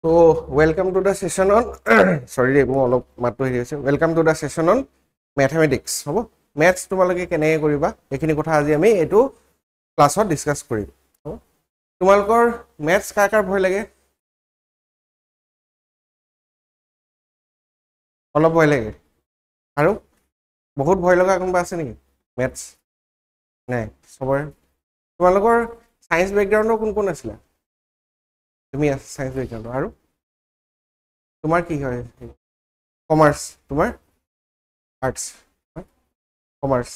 So, welcome to the session on sorry, mo alop matto hi ase. Welcome to the session on mathematics. Hobo maths tumaloke kenege koriba ekhini kotha aji ami etu class ot discuss korim. Hobo tumalkor maths kar bhoy lage olop bhoy lage aru bahut bhoy laga konba ase niki maths nai sobar tumalkor science background kon kon asila তুমি science background আৰু তোমাৰ কি হয় কমাৰ্স তোমাৰ arts কমাৰ্স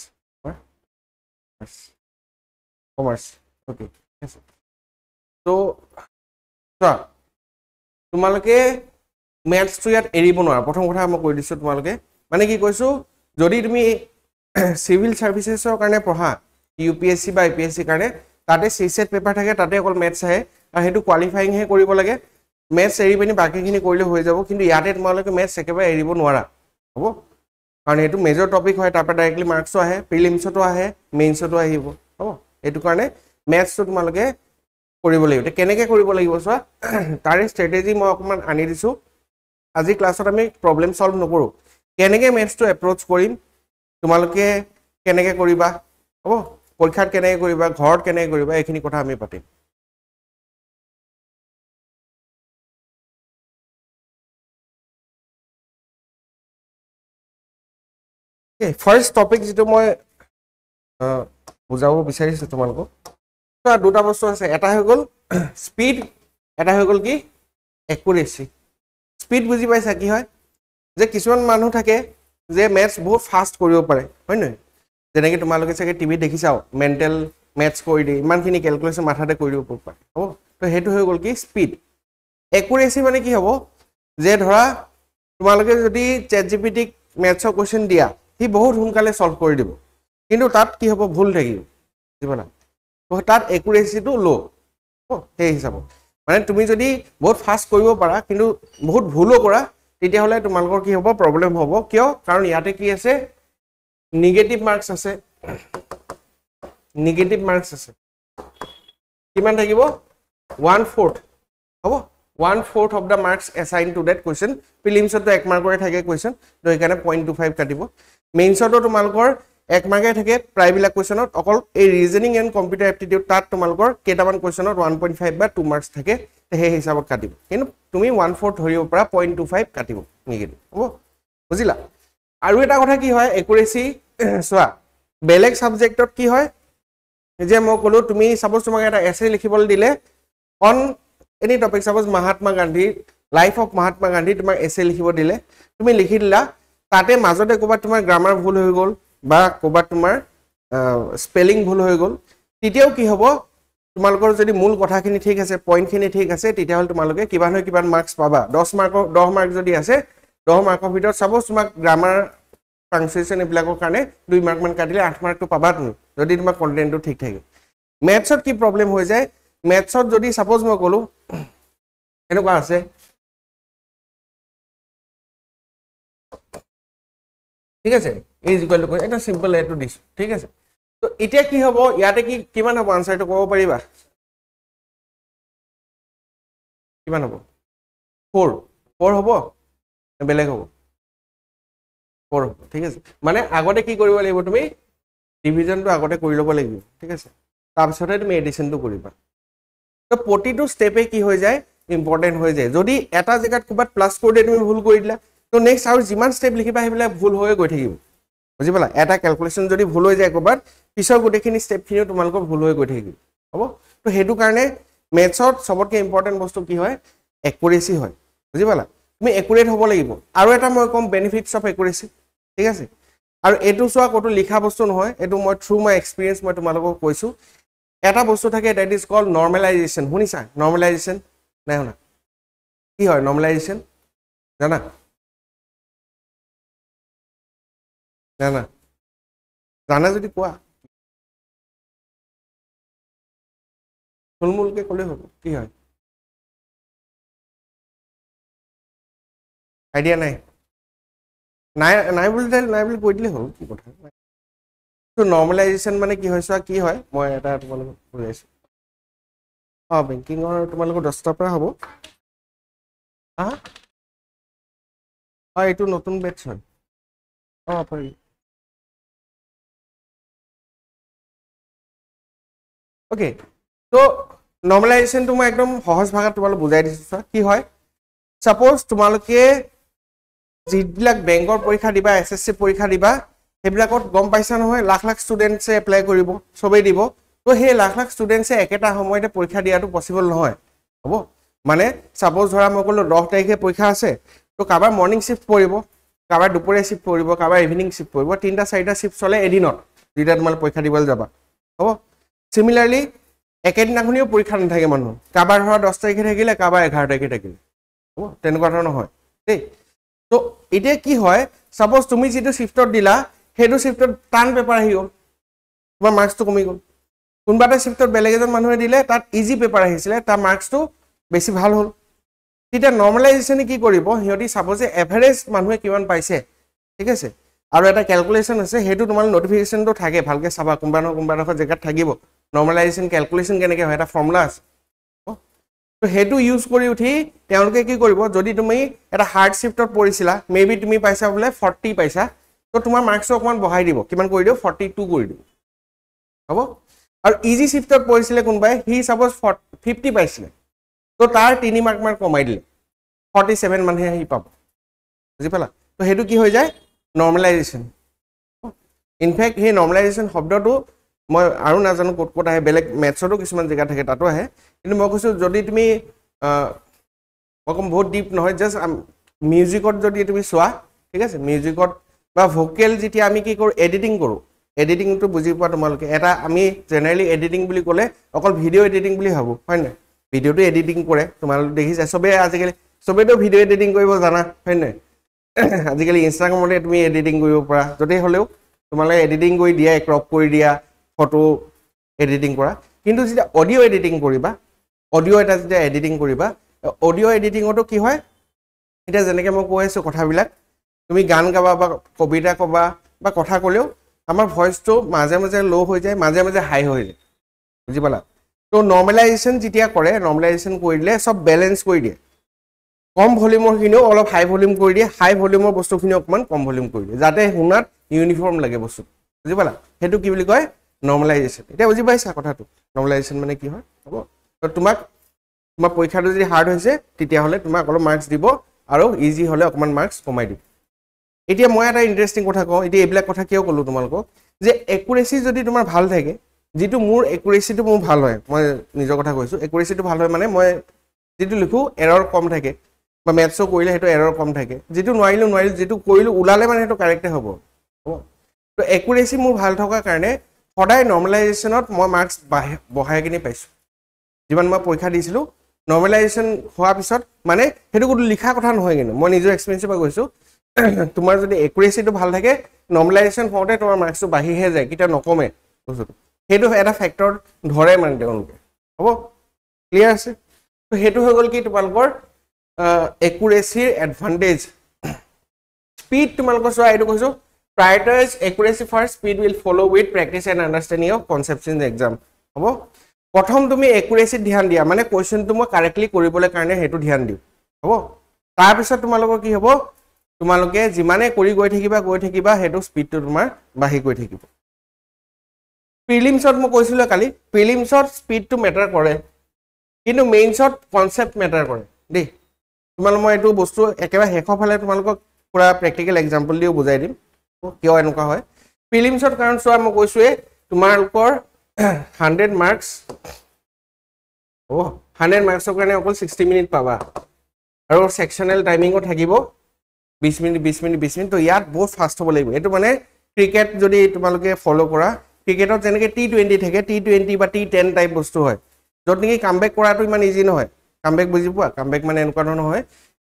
কমাৰ্স okay আছে তো তোমালোকে maths তো ইয়াত এৰিব নোৱাৰা প্ৰথম কথা মই কৈ দিছো তোমালোকে মানে কি কৈছো যদি তুমি সিভিল সাৰ্ভিসেসৰ কাৰণে পঢ়া ইউপিএসসি বা এপিএসসি কাৰণে তাতে সিসেট পেপাৰ থাকে তাতে অকল ম্যাথস আহে আৰু হেতু কোৱালিফাইং হে কৰিব লাগে ম্যাথস এৰি পিনি বাকিখিনি কৰিলে হৈ যাব কিন্তু ইয়াতে তোমালোকে ম্যাথস একেবাৰে এৰিব নোৱাৰা হ'ব কাৰণ এটো মেজৰ টপিক হয় তাৰ পৰা ডাইৰেক্টলি মাৰ্কসও আহে প্ৰিলিমছতো আহে মেইনছতো আহিব হ'ব এটো কাৰণে ম্যাথসটো তোমালোকে কৰিব লাগিব কেনেকৈ কৰিব লাগিব চোৱা তাৰ ষ্ট্ৰেটেজি মই অকমান আনি দিছো আজি ক্লাছত আমি প্ৰবলেম সলভ নকৰো কেনেকৈ ম্যাথসটো এপ্ৰোচ কৰিম তোমালোকে কেনেকৈ কৰিবা হ'ব পৰীক্ষাত কেনেকৈ কৰিবা ঘৰত কেনেকৈ কৰিবা এইখিনি কথা আমি পাতিম ফাৰ্স্ট টপিক যেটো মই বুজাব বিচাৰিছো তোমালোকক দুটা বস্তু আছে এটা হৈ গল স্পিড এটা হৈ গল কি একুৰেসি স্পিড বুজি পাইছা কি হয় যে কিছুমান মানুহ থাকে যে ম্যাথস বহুত ফাস্ট কৰিব পাৰে হয় নহয় যেনেকৈ তোমালোকে চাগে টিভি দেখিছাও মেন্টাল ম্যাথস কৰি দি ইমানখিনি ক্যালকুলেশন মাথাতে কৰি দিব পাৰে হ'ব তো হেতু হৈ গল কি স্পিড একুৰেসি মানে কি হ'ব যে ধৰা তোমালোকে যদি চ্যাটজিপিটিক ম্যাথসৰ কোৱেশ্চন দিয়া হি বহুত সোনকালে সলভ কৰি দিব কিন্তু তাত কি হ'ব ভুল থাকিব বুজিবা তো তাত একুৰেসিটো লো সেই হিচাপত মানে তুমি যদি বহুত ফাস্ট কৰিব পাৰা কিন্তু বহুত ভুলো কৰা তেতিয়া হলে তোমালোকৰ কি হ'ব প্ৰবলেম হ'ব কিয় কাৰণ ইয়াতে কি আছে নিগেটিভ মার্কস আছে নিগেটিভ মার্কস আছে কিমান থাকিব 1/4 হ'ব 1/4 of the marks assigned to that question prelims to 1 mark থাকে question তো এখানে 0.25 কাটিব মেইনস তো তোমালোকৰ 1 মাৰ্কে থাকে প্ৰায়বিলাক কোৱেশ্চনত অকল এই ৰিজনিং এন্ড কম্পিউটাৰ এপ্টিটিউড তাত তোমালোকৰ কেইটামান কোৱেশ্চনত 1.5 বা 2 মাৰ্কস থাকে সেই হিচাপত কাটিব কিন্তু তুমি 1/4 ধৰিব পৰা 0.25 কাটিব নিগেটিভ হ'ব বুজিলা আৰু এটা কথা কি হয় একুৰেসি সোৱা বেলেগ সাবজেক্টত কি হয় যে মই কলো তুমি সাপোজ তোমাক এটা এসে লিখিবলৈ দিলে on any topic suppose Mahatma Gandhi life of Mahatma Gandhi তোমাক এসে লিখিব দিলে তুমি লিখি দিলা তাতে মাজতে কোবাত তোমাৰ গ্ৰামাৰ ভুল হৈ গল বা কোবাত তোমাৰ স্পেলিং ভুল হৈ গল তেতিয়াও কি হ'ব তোমালোকৰ যদি মূল কথাখিনি ঠিক আছে পইণ্টখিনি ঠিক আছে তেতিয়া হল তোমালোকে কিবা নহয় কিবা মার্কস পাবা 10 মার্ক যদি আছে 10 মাৰ্কৰ ভিতৰত সাপোজ তোমাক গ্ৰামাৰ পাংচুৱেশ্যন এবিলাকৰ কাৰণে 2 মাৰ্ক মান কাটিলে 8 মাৰ্কটো পাবা তুমি যদি তোমাৰ কন্টেন্টটো ঠিক থাকে ম্যাথছত কি প্ৰবলেম হৈ যায় ম্যাথছত যদি সাপোজ মই কলো এনেকুৱা আছে ঠিক আছে ইজ ইকুয়াল টু এটা সিম্পল এটো দিছ ঠিক আছে তো এতিয়া কি হ'ব ইয়াতে কি কিমান হ'ব আনসাৰটো ক'ব পাৰিবা কিমান হ'ব 4 হ'ব বেলেগ হ'ব 4 হ'ব ঠিক আছে মানে আগতে কি কৰিব লাগিব তুমি ডিভিজনটো আগতে কৰি ল'ব লাগিব ঠিক আছে তাৰ পিছতে তুমি এডিশনটো কৰিবা তো প্ৰতিটো স্টেপে কি হৈ যায় ইম্পৰ্টেন্ট হৈ যায় যদি এটা জায়গাত কোবাত প্লাস কৰি তুমি ভুল কৰি দিলা তো নেক্সট আৰু যিমান স্টেপ লিখিবা হেবিলা ভুল হৈ গৈ থাকিব বুজি পালা এটা ক্যালকুলেশন যদি ভুল হৈ যায় কোবাত পিছৰ গোটেখিনি স্টেপখিনিও তোমালোকৰ ভুল হৈ গৈ থাকিব হ'ব তো হেতু কাৰণে ম্যাথছত সবতকৈ ইম্পৰ্টেন্ট বস্তু কি হয় একুৰেসি হয় বুজি পালা তুমি একুৰেট হ'ব লাগিব আৰু এটা মই কম বেনিফিটস অফ একুৰেসি ঠিক আছে আৰু এটো সোৱা কটো লিখা বস্তু নহয় এটো মই থ্ৰু মাই এক্সপেৰিয়েন্স মই তোমালোকক কৈছো এটা বস্তু থাকে দ্যাট ইজ কল্ড নরমালাইজেশন শুনিছা নরমালাইজেশন নাই শুনা কি হয় নরমালাইজেশন জানা জানা জানা যদি কোৱা থুলমুলকে ক'লে হ'ব কি হয় আইডিয়া নাই নাই নাই বুলি কৈ দিলে হ'ল কি কথা তো নরমালাইজেশন মানে কি হয় কি হয় মই এটা তোমালোকক বুজাইছো বেংকিংৰ তোমালোকৰ 10টাৰ পৰা হ'ব এইটো নতুন বেটছ হয় পাৰি ওকে তো নৰ্মেলাইজেশ্যনটো মই একদম সহজ ভাষাত তোমালোক বুজাই দিছোঁ চোৱা কি হয় সাপোজ তোমালোকে যিবিলাক বেংকৰ পৰীক্ষা দিবা এছএছচি পৰীক্ষা দিবা সেইবিলাকত গম পাইছা নহয় লাখ লাখ ষ্টুডেণ্টছে এপ্লাই কৰিব চবেই দিব তো সেই লাখ লাখ ষ্টুডেণ্টছে একেটা সময়তে পৰীক্ষা দিয়াটো পচিবল নহয় হ'ব মানে সাপোজ ধৰা মই ক'লো 10 তাৰিখে পৰীক্ষা আছে তো কাবাৰ মৰ্নিং শিফট পৰিব কাবাৰ দুপৰীয়া শিফট পৰিব কাবাৰ ইভিনিং শিফট পৰিব তিনটা চাৰিটা শিফট চলে এদিনত যেতিয়া তোমালোক পৰীক্ষা দিবলৈ যাবা হ'ব সিমিলাৰলি একেদিনাখনিও পৰীক্ষা নাথাকে মানুহ কাবাৰ ধৰা 10 তাৰিখে থাকিলে কাবাৰ 11 তাৰিখে থাকিলে হ'ব তেনেকুৱা ধৰণৰ হয় দেই তো এতিয়া কি হয় সাপোজ তুমি যেটো শিফটত দিলা হেডু শিফটত টান পেপাৰ আহি গ'ল তোমাৰ মাৰ্কসটো কমি গ'ল কোনবাটা শিফটত বেলেগ এজন মানুহে দিলে তাত ইজি পেপাৰ আহিছিলে তাৰ মাৰ্কসটো বেছি ভাল হ'ল তেতিয়া নৰ্মেলাইজেশ্যনে কি কৰিব হিয়তি সাপোজ এভাৰেজ মানুহে কিমান পাইছে ঠিক আছে আৰু এটা ক্যালকুলেশন আছে হেতু তোমাৰ নোটিফিকেশনটো থাকে ভালকে চাবা কোনবা ন কোনবা ৰখ জেগাত থাকিব নৰ্মেলাইজেশ্যন ক্যালকুলেশন কেনেকে হয় এটা ফৰ্মুলা আছে তো হেতু ইউজ কৰি উঠি তেওঁলোকে কি কৰিব যদি তুমি এটা হাৰ্ড শিফটত পৰিছিলা মেবি তুমি পাইছা বলে 40 পাইছা তো তোমাৰ মাৰ্কস অকমান বঢ়াই দিব কিমান কৰি দিও 42 কৰি দিও হ'ব আৰু ইজি শিফটত পৰিছিলে কোনবাই হি সাপোজ 50 পাইছিলে তো তাৰ 3 মাৰ্ক কমাই দিলে 47 মানহে হি পাব বুজি পালা তো হেতু কি হৈ যায় নৰ্মেলাইজেশ্যন ইনফেক্ট হে নৰ্মেলাইজেশ্যন শব্দটো মই আৰু নাজানো ক'ত আহে বেলেগ মেথছতো কিছুমান জেগা থাকে তাতো আহে কিন্তু মই কৈছো যদি তুমি অকম বহুত ডিপ নহয় জাস্ট মিউজিকত যদি তুমি চোৱা ঠিক আছে মিউজিকত বা ভোকেল যেতিয়া আমি কি কৰো এডিটিংটো বুজি পোৱা তোমালোকে এটা আমি জেনাৰেলি এডিটিং বুলি ক'লে অকল ভিডিঅ' এডিটিং বুলি ভাবো হয় না ভিডিঅ'টো এডিটিং কৰে তোমালোকে দেখিছা সবে আজিকালি সবেতো ভিডিঅ' এডিটিং কৰিব জানা হয় না আজিকালি ইনষ্টাগ্ৰামতে তুমি এডিটিং কৰিব পাৰা যদি হলেও তোমালোকে এডিটিং কৰি দিয়া ক্ৰপ কৰি দিয়া ফটো এডিটিং কৰা কিন্তু যেতিয়া অডিও এডিটিং কৰিবা অডিও এটা যেতিয়া এডিটিং কৰিবা অডিও এডিটিংটো কি হয় এটা যেনেকৈ মই কৈ আছো কথাবিলাক তুমি গান গাবা বা কবিতা কবা বা কথা কলেও আমাৰ ভয়েসটো মাজে মাজে লো হৈ যায় মাজে মাজে হাই হৈ যায় বুজি পালা তো নৰ্মেলাইজেশ্যন যেতিয়া কৰে নৰ্মেলাইজেশ্যন কৰি দিলে সব ব্যালেন্স কৰি দিয়ে কম ভলিউমৰ খিনিও অলপ হাই ভলিউম কৰি দিয়ে হাই ভলিউমৰ বস্তুখিনি অকমান কম ভলিউম কৰি দিয়ে যাতে শুনাত ইউনিফৰ্ম লাগে বস্তু বুজি পালা হেতু কি বুলি কয় নৰ্মেলাইজেশ্যন এটা বুজি পাইছা কথাটো নৰ্মেলাইজেশ্যন মানে কি হয় হ'ব তো তোমাৰ পৰীক্ষাটো যদি হাৰ্ড হৈছে তেতিয়া হলে তোমাক অলপ মাৰ্কস দিব আৰু ইজি হলে অকমান মাৰ্কস কমাই দিব এতিয়া মই এটা ইন্টাৰেষ্টিং কথা কওঁ এতিয়া এইবিলাক কথা কিয় ক'লো তোমালোকক যে একুৰেসি যদি তোমাৰ ভাল থাকে যেটো মোৰ একুৰেসিটো মোৰ ভাল হয় মই নিজৰ কথা কৈছো একুৰেসিটো ভাল হয় মানে মই যেটো লিখো এৰৰ কম থাকে বা মেথছও কৰিলে হেতু এৰৰ কম থাকে যেটো নোৱাৰিলো যেটো কৰিলো উলালে মানে হেতু কাৰেক্ট হ'ব তো একুৰেসি মোৰ ভাল থকাৰ কাৰণে সদায় নৰ্মেলাইজেশ্যনত মই মাৰ্কস বঢ়াই কিনে পাইছো যিমান মই পৰীক্ষা দিছিলো নৰ্মেলাইজেশ্যন হোৱাৰ পিছত মানে হেতু কোনো লিখা কথা নহয় কিন্তু মই নিজৰ এক্সপেৰিয়েন্সৰ পৰা কৈছো তোমাৰ যদি একুৰেসিটো ভাল থাকে নৰ্মেলাইজেশ্যন হওঁতে তোমাৰ মাৰ্কসটো বাঢ়িহে যায় কিটা নকমে বস্তুটো হেতু এটা ফ্যাক্টৰ ধৰে মানে তেওঁলোকে হ'ব ক্লিয়াৰ আছে তো হেতু হৈ গল কি তোমালোকৰ একুৰেসিৰ এডভান্টেজ স্পীড তোমালোকৰ চোৱা এইটো কৈছো prioritize accuracy first speed will follow with practice and understanding of concepts in the exam হ'ব প্ৰথম তুমি একুৰেসি ধ্যান দিয়া মানে কোৱেশ্চনটো মই কাৰেক্টলি কৰিবলৈ কাৰণে হেতু ধ্যান দিও হ'ব তাৰ পিছত তোমালোকৰ কি হ'ব তোমালোকে যিমানে কৰি গৈ থাকিবা হেতু স্পীডটো তোমাৰ বাঢ়ি গৈ থাকিব প্ৰিলিমছত মই কৈছিলো কালি প্ৰিলিমছত স্পীডটো মেটাৰ কৰে কিন্তু মেইনছত কনসেপ্ট মেটাৰ কৰে দেই তোমালোক মই এইটো বস্তু একেবাৰে শেষৰ ফালে তোমালোকক পুৰা প্ৰেক্টিকেল এক্সাম্পল দিও বুজাই দিম কিয় এনেকুৱা হয় প্ৰিলিমছত কাৰণ চোৱা মই কৈছোৱে তোমালোকৰ 100 মাৰ্কস 100 মাৰ্কসৰ কাৰণে অকল 60 মিনিট পাবা আৰু সেকশনাল টাইমিংও থাকিব 20 মিনিট তো ইয়াত বহুত ফাস্ট হ'ব লাগিব এটো মানে ক্ৰিকেট যদি তোমালোকে ফলো কৰা ক্ৰিকেটত যেনেকৈ T20 থাকে T20 বা T10 টাইপ বস্তু হয় যত নেকি কামবেক কৰাটো ইমান ইজি নহয় কামবেক বুজি পোৱা কামবেক মানে এনেকুৱা ধৰণৰ হয়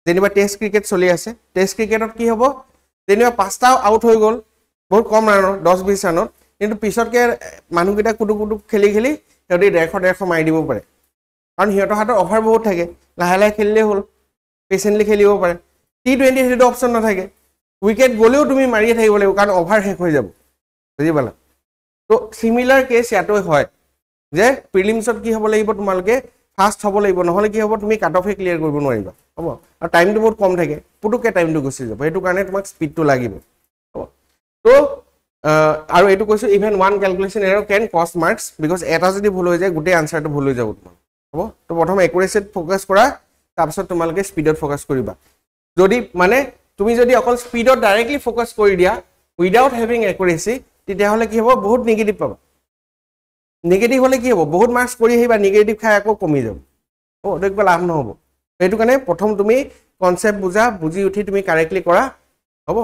যেনিবা টেষ্ট ক্ৰিকেট চলি আছে টেষ্ট ক্ৰিকেটত কি হ'ব যেনিবা পাঁচটা আউট হৈ গ'ল বহুত কম ৰানৰ 10-20 ৰানত কিন্তু পিছতকে মানুহকিটা কুটু খেলি হেতি 150 মাৰি দিব পাৰে কাৰণ হিয়তৰ হাতৰ অভাৰ বহুত থাকে লাহে খেলিলে হ'ল পেশেন্টলি খেলিব পাৰে T20 হেতু অপচন নাথাকে উইকেট গলেও তুমি মাৰিয়ে থাকিব লাগিব কাৰণ অভাৰ শেষ হৈ যাব বুজি পালা তো সিমিলাৰ কেস ইয়াতো হয় যে প্ৰিলিমছত কি হ'ব লাগিব তোমালোকে ফাষ্ট হ'ব লাগিব নহলে কি হ'ব তুমি কাট অফে ক্লিয়াৰ কৰিব নোৱাৰিবা হ'ব আৰু টাইমটো বহুত কম থাকে পুতুকে টাইমটো গুচি যাব সেইটো কাৰণে তোমাক স্পিডটো লাগিব হ'ব তো আৰু এটো কৈছো even one calculation error can কস্ট মার্কস বিকজ এটা যদি ভুল হৈ যায় গোটেই আনসারটো ভুল হৈ যাব তোমাৰ হ'ব তো প্ৰথম একুৰেচিত ফোকাস কৰা তাৰপিছত তোমালোকে স্পিডত ফোকাস কৰিবা যদি মানে তুমি যদি অকল স্পিডত ডাইৰেক্টলি ফোকাস কৰি দিয়া উইদাউট হেভিং একুৰেসি তেতিয়া হলে কি হ'ব বহুত নেগেটিভ পাবা নেগেটিভ হলে কি হ'ব বহুত মার্কস কৰি আহিবা নেগেটিভ খাই আকৌ কমি যাব ও দেখব লাভ নহব সেইটো কাৰণে প্ৰথম তুমি কনসেপ্ট বুজি উঠি তুমি কাৰেক্টলি কৰা হ'ব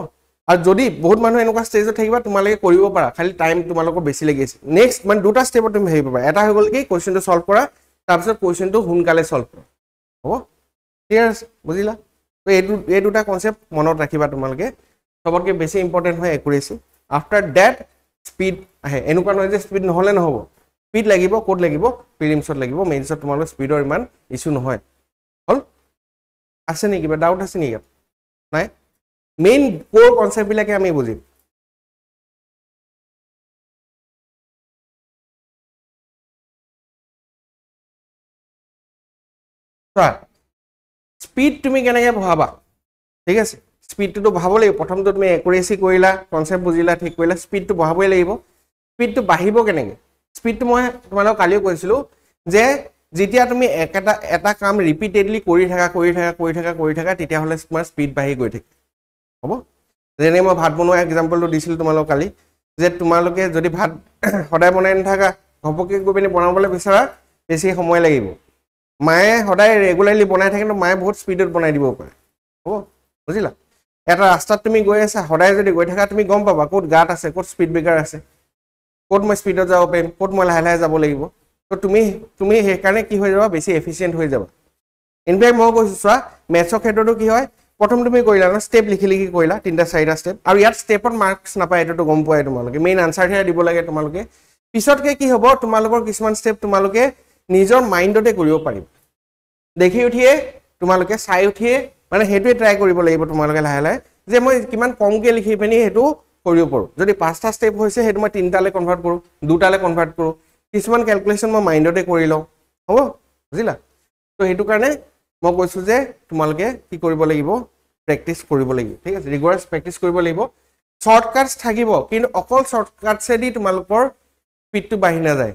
আৰু যদি বহুত মানুহ এনেকুৱা ষ্টেজত থাকিবা তোমালোকে কৰিব পাৰা খালি টাইম তোমালোকৰ বেছি লাগিছে নেক্সট মানে দুটা ষ্টেপত তুমি হেৰি পাবা এটা হৈ গল কি কোৱেশ্চনটো সলভ কৰা তাৰপিছত কোৱেশ্চনটো হুনকালে সলভ কৰা হ'ব ক্লিয়াৰ বুজিলা তো এই দুটা কনসেপ্ট মনত ৰাখিবা তোমালোকে সবতকে বেছি ইম্পৰ্টেন্ট হয় একুৰেসি আফটাৰ দ্যাট স্পিড আহে এনেকুৱা নহয় যে স্পিড নহলে নহব স্পিড লাগিব কোড লাগিব প্ৰিলিমছত লাগিব মেইনছত তোমালোকৰ স্পিডৰ ইমান ইস্যু নহয় হল আছে নেকি কিবা ডাউট আছে নেকি নাই মেইন কোৰ কনসেপ্ট বিলাকে আমি বুজিম স্পিড তুমি কেনেকৈ বহাবা ঠিক আছে স্পিডটো বহাব লাগিব প্ৰথমটো তুমি একুৰেসি কৰিলা কনসেপ্ট বুজিলা ঠিক কৰিলা স্পিডটো বহাবই লাগিব স্পিডটো বাঢ়িব কেনেকৈ স্পিডটো মই তোমালোকক কালিও কৈছিলো যে যেতিয়া তুমি এটা কাম ৰিপিটেডলি কৰি থাকা তেতিয়া হলে তোমাৰ স্পিড বাঢ়ি গৈ থাকে হ'ব যেনে মই ভাত বনোৱা এক্সাম্পলটো দিছিল তোমালোকক কালি যে তোমালোকে যদি ভাত সদায় বনাই নাথাকা ঘপকে গৈ পিনে বনাবলৈ বিচাৰা বেছি সময় লাগিব মায়ে সদায় ৰেগুলাৰলি বনাই থাকে মায়ে বহুত স্পিডত বনাই দিব পাৰে হ'ব বুজিলা এটা ৰাস্তাত তুমি গৈ আছা সদায় যদি গৈ থাকা তুমি গম পাবা ক'ত গাত আছে ক'ত স্পিড ব্ৰেকাৰ আছে ক'ত মই স্পিডত যাব পাৰিম ক'ত মই লাহে লাহে যাব লাগিব তো তুমি সেইকাৰণে কি হৈ যাবা বেছি এফিচিয়েন্ট হৈ যাবা ইনফেক্ট মই কৈছো চোৱা মেথছৰ ক্ষেত্ৰতো কি হয় প্ৰথম তুমি কৰিলা না স্টেপ লিখি কৰিলা তিনটা চাৰিটা স্টেপ আৰু ইয়াত স্টেপত মাৰ্কছ নাপায় এটো গম পোৱাই তোমালোকে মেইন আনসাৰহে দিব লাগে তোমালোকে পিছতকে কি হ'ব তোমালোকৰ কিছুমান স্টেপ তোমালোকে নিজৰ মাইন্ডতে কৰিব পাৰিব দেখি উঠিয়ে তোমালোকে চাই উঠিয়ে মানে হেতুৱে ট্ৰাই কৰিব লাগিব তোমালোকে লাহে লাহে যে মই কিমান কমকে লিখি পেনি হেতু কৰিব পাৰো যদি পাঁচটা স্টেপ হৈছে হেতু মই তিনটালে কনভাৰ্ট কৰো দুটালে কনভাৰ্ট কৰো কিছুমান ক্যালকুলেশন মই মাইন্ডতে কৰি লও হ'ব বুজিলা তো হেতু কাৰণে মই কৈছো যে তোমালোকে কি কৰিব লাগিব প্ৰেক্টিস কৰিব লাগিব ঠিক আছে ৰিগৰাছ প্ৰেক্টিস কৰিব লাগিব শৰ্টকাটস থাকিব কিন্তু অকল শৰ্টকাটছেদি তোমালোকৰ স্পিডটো বাঢ়ি না যায়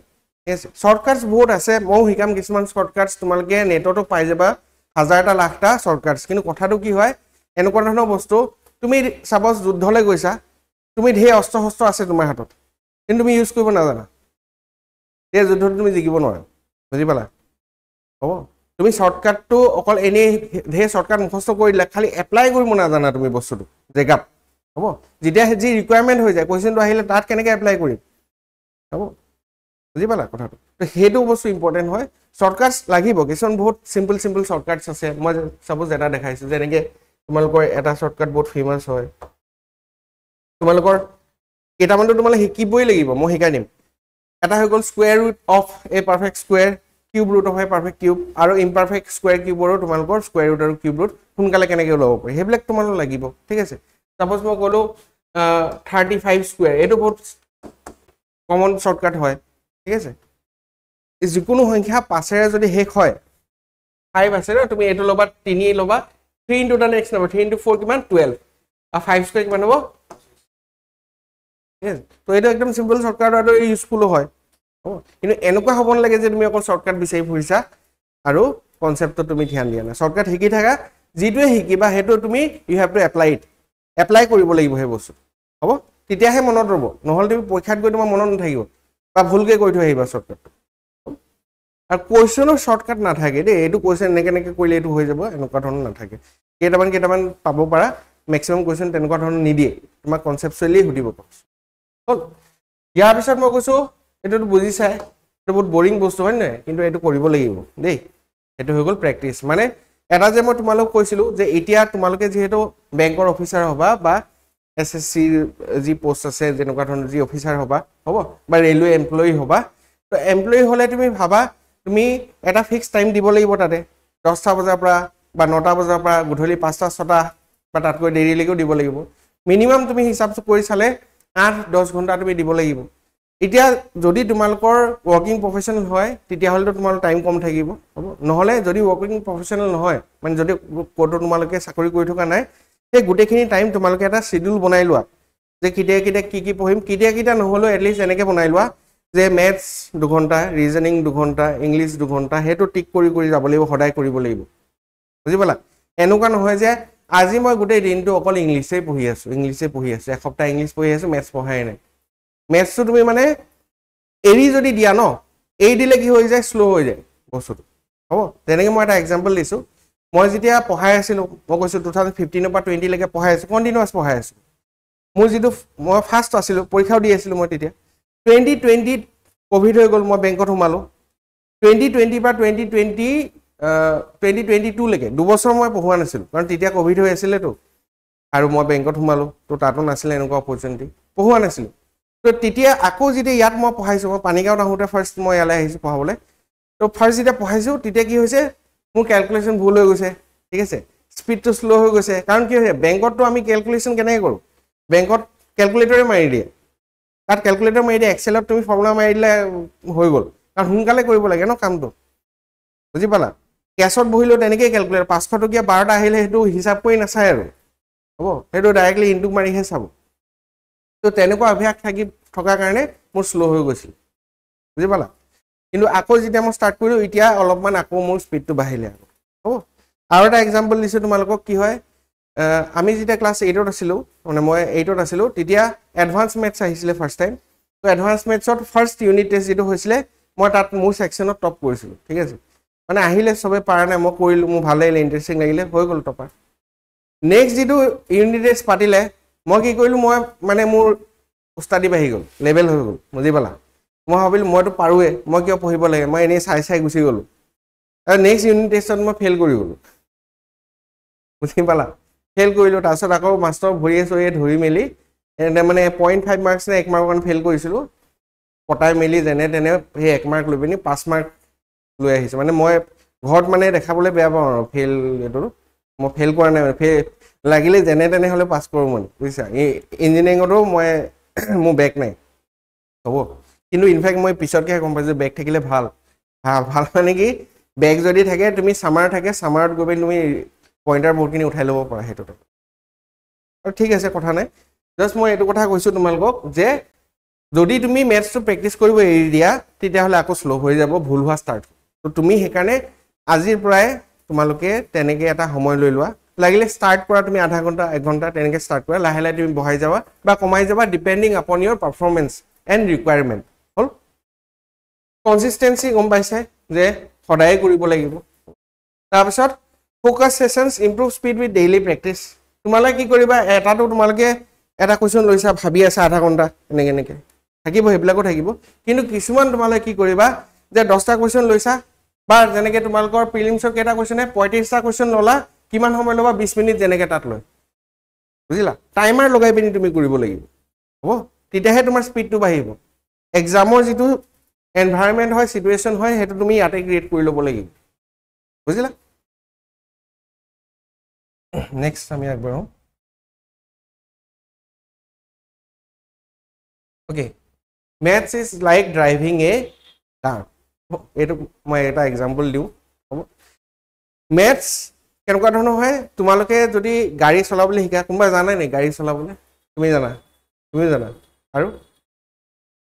শর্টকাটস বহুত আছে মই হিকাম কিছুমান শর্টকাটস তোমালকে নেটতো পাই যাবা হাজাৰটা লাখটা শৰ্টকাটস কিন্তু কথাটো কি হয় এনেকুৱা ধৰণৰ বস্তু তুমি সাপোজ যুদ্ধলে গৈছা তুমি ধে অস্ত্ৰ আছে তোমাৰ হাতত কিন্তু তুমি ইউজ কৰিব নাজানা এই যুদ্ধত তুমি জিকিব নোৱাৰা বুজি পালা হ'ব তুমি শৰ্টকাটটো অকল এনে ধে শৰ্টকাট মুখস্থ কৰিলা খালি এপ্লাই কৰিব নাজানা তুমি বস্তুটো জেগাত হ'ব যেতিয়া যি ৰিকোয়াৰমেন্ট হৈ যায় কোৱেশ্চনটো আহিলে তাত কেনেকৈ এপ্লাই কৰিম হ'ব বুজি পালা কথাটো তো হেতু বস্তু ইম্পৰ্টেন্ট হয় শৰ্টকাটস লাগিব কিছুমান বহুত সিম্পল শৰ্টকাটস আছে মই সাপোজ এটা দেখাইছো যেনেকৈ তোমালোকৰ এটা শৰ্টকাট বহুত ফেমাস হয় তোমালোকৰ কেইটামানটো তোমালে শিকিবই লাগিব মই শিকাই দিম এটা হৈ গল square root of a perfect square cube root of a perfect cube আৰু ইমপাৰফেক্ট স্কয়াৰ কিউবৰো তোমালোকৰ স্কয়াৰ ৰুট আৰু কিউব ৰুট সোনকালে কেনেকৈ ওলাব পাৰি হেবিলাক তোমালোক লাগিব ঠিক আছে সাপোজ মই কলো 35 স্কয়াৰ এটো বহুত কমন শৰ্টকাট হয় ঠিক আছে যিকোনো সংখ্যা 5 এৰে যদি শেষ হয় 5 আছে না তুমি এটো লবা 3 লবা 3 into the next number 3 into 4 কিমান 12 আর 5 স্কয়ার কিমান হ'ব yes তো এটা একদম সিম্পল শর্টকাট আৰু ইউজফুল হয় কিন্তু এনেকুৱা হ'ব নালাগে যে তুমি অকল শৰ্টকাট বিচাৰি ফুৰিছা আৰু কনসেপ্টটো তুমি ধ্যান দিয়া না শৰ্টকাট শিকি থাকা যিটোৱে শিকিবা হেতু তুমি ইউ হ্যাভ টু এপ্লাই কৰিব লাগিব হে বস্তু হ'ব তেতিয়াহে মনত ৰব নহলে তুমি পৰীক্ষাত গৈ তোমাৰ মনত নাথাকিব বা ভুলকে কৈ থৈ আহিবা শৰ্টকাট আৰ কোয়েশ্চনৰ শৰ্টকাট নাথাকে দে এটো কোয়েশ্চন নেকে কৰিলে এটো হৈ যাব এনেকুৱা ধৰণৰ নাথাকে কেটামান পাব পাৰা ম্যাক্সিমাম কোয়েশ্চন তেনেকুৱা ধৰণৰ নিদিয়ে তোমাক কনসেপচুয়ালি হুদিব হল ইয়াৰ পিছত মই কৈছো এটো বুজিছাই এটো বহুত বোৰিং বস্তু হয় নাই কিন্তু এটো কৰিব লাগিব দেই এটো হৈ গল প্ৰেক্টিস মানে এটা যে মই তোমালোক কৈছিলো যে এতিয়া তোমালোকে যেহেতু বেংকৰ অফিচাৰ হবা বা এসএসসি জি পোষ্ট আছে যেনেকুৱা ধৰণৰ জি অফিচাৰ হবা হ'ব বা ৰেলৱে এমপ্লয়ি হবা তো এমপ্লয়ি হলে তুমি ভাবা তুমি এটা ফিক্স টাইম দিব লাগিব তাতে 10টা বজাৰ পৰা বা 9টা বজাৰ পৰা গধূলি 5টা 6টা বা তাতকৈ দেৰিলৈকে দিব লাগিব মিনিমাম তুমি হিচাপ কৰি চালে 8-10 ঘণ্টা তুমি দিব লাগিব এতিয়া যদি তোমালোকৰ ওয়াৰ্কিং প্ৰফেশনাল হয় তেতিয়া হলে তোমালোকৰ টাইম কম থাকিব হ'ব নহলে যদি ওয়াৰ্কিং প্ৰফেশনাল নহয় মানে যদি কোটো তোমালোকে চাকৰি কৰি থকা নাই এই গুটেখিনি টাইম তোমালোকে এটা শিডিউল বনাই লোৱা যে কিতিয়া কিতিয়া কি পঢ়িম কিতিয়া কিতিয়া নহলো এটলিস্ট এনেকে বনাই লোৱা যে ম্যাথছ 2 ঘন্টা ৰিজনিং 2 ঘন্টা ইংলিশ 2 ঘন্টা হেতু টিক কৰি যাব লাগিব সদায় কৰিব লাগিব বুজি পালা এনেকুৱা নহয় যে আজি মই গুটে দিনটো অকল ইংলিশে পঢ়ি আছো এসপ্তাহ ইংলিশ পঢ়ি আছো ম্যাথছ পঢ়াই নাই ম্যাথছটো তুমি মানে এৰি যদি দিয়া ন এই দিলে কি হৈ যায় স্লো হৈ যায় বস্তুটো হ'ব তেনেকৈ মই এটা এক্সাম্পল দিছো মই যেতিয়া পঢ়াই আছিলো মই কৈছো 2015 পৰা 20 লৈকে পঢ়াই আছো কন্টিনিউয়াস পঢ়াই আছো মোৰ যেটো মই ফাৰ্স্ট আছিলো পৰীক্ষাও দি আছিলো মই তেতিয়া 2020 কোভিড হৈ গল মই বেংকত সোমালো 2020 পৰা 2022 লৈকে 2 বছৰ মই পঢ়ুৱা নাছিলো কাৰণ তেতিয়া কোভিড হৈ আছিল তো আৰু মই বেংকত সোমালো তো তাতো নাছিল এনেকুৱা অপৰচুনিটি পঢ়ুৱা নাছিলো তো তেতিয়া আকৌ যেতিয়া ইয়াত মই পঢ়াইছো মই পানীগাঁৱত আহোতে ফাৰ্স্ট মই ইয়ালে আহিছো পঢ়াবলৈ তো ফাৰ্স্ট যেতিয়া পঢ়াইছো তেতিয়া কি হৈছে মোৰ ক্যালকুলেশন ভুল হৈ গৈছে ঠিক আছে স্পিডটো স্লো হৈ গৈছে কাৰণ কি হৈছে বেংকতটো আমি ক্যালকুলেশন কেনেকৈ কৰো বেংকত ক্যালকুলেটৰে মাৰি দিয়ে তাত ক্যালকুলেটৰ মাৰি দিয়ে এক্সেলত তুমি ফৰ্মুলা মাৰি দিলে হৈ গল কাৰণ হুনকালে কৰিব লাগে ন কামটো বুজি পালা কেছত বহিলো তেনেকৈ ক্যালকুলেটৰ 500 টকিয়া 12টা আহিলে হেতু হিসাব কৰি নাচায় আৰু হ'ব হেতু ডাইৰেক্টলি ইনটু মাৰিহে চাব তো তেনেকুৱা অভ্যাস থকাৰ কাৰণে মোৰ স্লো হৈ গৈছিল বুজি পালা কিন্তু আকৌ যেতিয়া মই ষ্টাৰ্ট কৰিলো এতিয়া অলপমান আকৌ মোৰ স্পিডটো বাঢ়িলে হ'ব আৰু এটা এক্সাম্পল দিছো তোমালোকক কি হয় আমি যেতিয়া ক্লাস 8ত আছিলো মানে মই 8ত আছিলো তেতিয়া এডভান্স ম্যাথছ আহিছিলে ফাৰ্স্ট টাইম তো এডভান্স ম্যাথছত ফাৰ্স্ট ইউনিট টেষ্ট যেটো হৈছিলে মই তাত মোৰ সেকশনত টপ কৰিছিলো ঠিক আছে মানে আহিলে সবে পাৰা নাই মই কৰিলো মোৰ ভালে ইন্টাৰেস্টিং লাগিলে হৈ গল টপাৰ নেক্সট যেটো ইউনিট টেষ্ট পাতিলে মই কি কৰিলো মই মানে মোৰ উস্তাদি বাঢ়ি গল লেভেল হৈ গল বুজি পালা মই ভাবিলো মইতো পাৰুৱে মই কিয় পঢ়িব লাগে মই এনে চাই গুছি গলো আৰু নেক্সট ইউনিট টেষ্টত মই ফেল কৰি গলো বুজি পালা ফেল কৰিলো তাৰছত আকৌ মাস্টাৰ ভৰিয়ে ধৰি মেলি এনে মানে 0.5 মাৰ্কছ নে 1 মাৰ্ক ফেল কৰিছিলো পটাই মেলি যেনে তেনে সেই 1 মাৰ্ক লৈ পিনি 5 মাৰ্ক লৈ আহিছে মানে মই ঘৰত মানে দেখাবলৈ বেয়া পাওঁ আৰু ফেল এটো মই ফেল কৰা নাই ফেল লাগিলে যেনে তেনে হলে পাস কৰো মানে বুজিছা এই ইঞ্জিনিয়াৰিংতো মই মোৰ বেক নাই হ'ব কিন্তু ইনফ্যাক্ট মই পিছতকে গম পাইছো বেক থাকিলে ভাল মানে কি বেক যদি থাকে তুমি সামাৰ থাকে সামাৰত গৈ তুমি পইণ্টাৰ বহুতখিনি উঠাই ল'ব পাৰা হেতুটো আৰু ঠিক আছে কথা নাই জাস্ট মই এটো কথা কৈছো তোমালোকক যে যদি তুমি ম্যাথছটো প্ৰেক্টিস কৰিব এৰি দিয়া তেতিয়া হলে আকৌ স্লো হৈ যাব ভুল হোৱা ষ্টাৰ্ট তো তুমি হেকাৰণে আজিৰ পৰাই তোমালোকে তেনেকে এটা সময় লৈ লোৱা লাগিলে ষ্টাৰ্ট কৰা তুমি আধা ঘন্টা 1 ঘন্টা তেনেকে ষ্টাৰ্ট কৰা লাহে লাহে তুমি বহাই যাবা বা কমাই যাবা depending upon your performance and requirement হল কনসিস্টেন্সি গম পাইছে যে সদায় কৰিব লাগিব তাৰ পিছত focus sessions improve speed with daily practice তোমালে কি কৰিবা এটাটো তোমালকে এটা কোৱেশ্চন লৈছা ভাবি আছে আধা ঘন্টা এনেকে থাকিব হেবিলাকো থাকিব কিন্তু কিছুমান তোমালে কি কৰিবা যে 10টা কোৱেশ্চন লৈছা বা যেনেকে তোমালকৰ প্ৰিলিমছৰ কেটা কোৱেশ্চনে 35টা কোৱেশ্চন ললা কিমান সময় লবা 20 মিনিট যেনেকে তাত লয় বুজিলা টাইমাৰ লগাই পিনি তুমি কৰিব লাগিব হ'ব তেতিয়াহে তোমাৰ স্পিডটো বাঢ়িব এক্সামৰ যেটো এনভায়ৰনমেন্ট হয় সিচুৱেশন হয় হেতু তুমি ইয়াতে ক্ৰিয়েট কৰি ল'ব লাগিব বুজিলা নেক্সট আমি আগবাঢ়ো okay maths is like driving a car এটো মই এটা এক্সাম্পল দিও হ'ব maths কেনেকুৱা ধৰণৰ হয় তোমালোকে যদি গাড়ী চলাবলৈ শিকা কোনবা জানা নাই গাড়ী চলাবলৈ তুমি জানা আৰু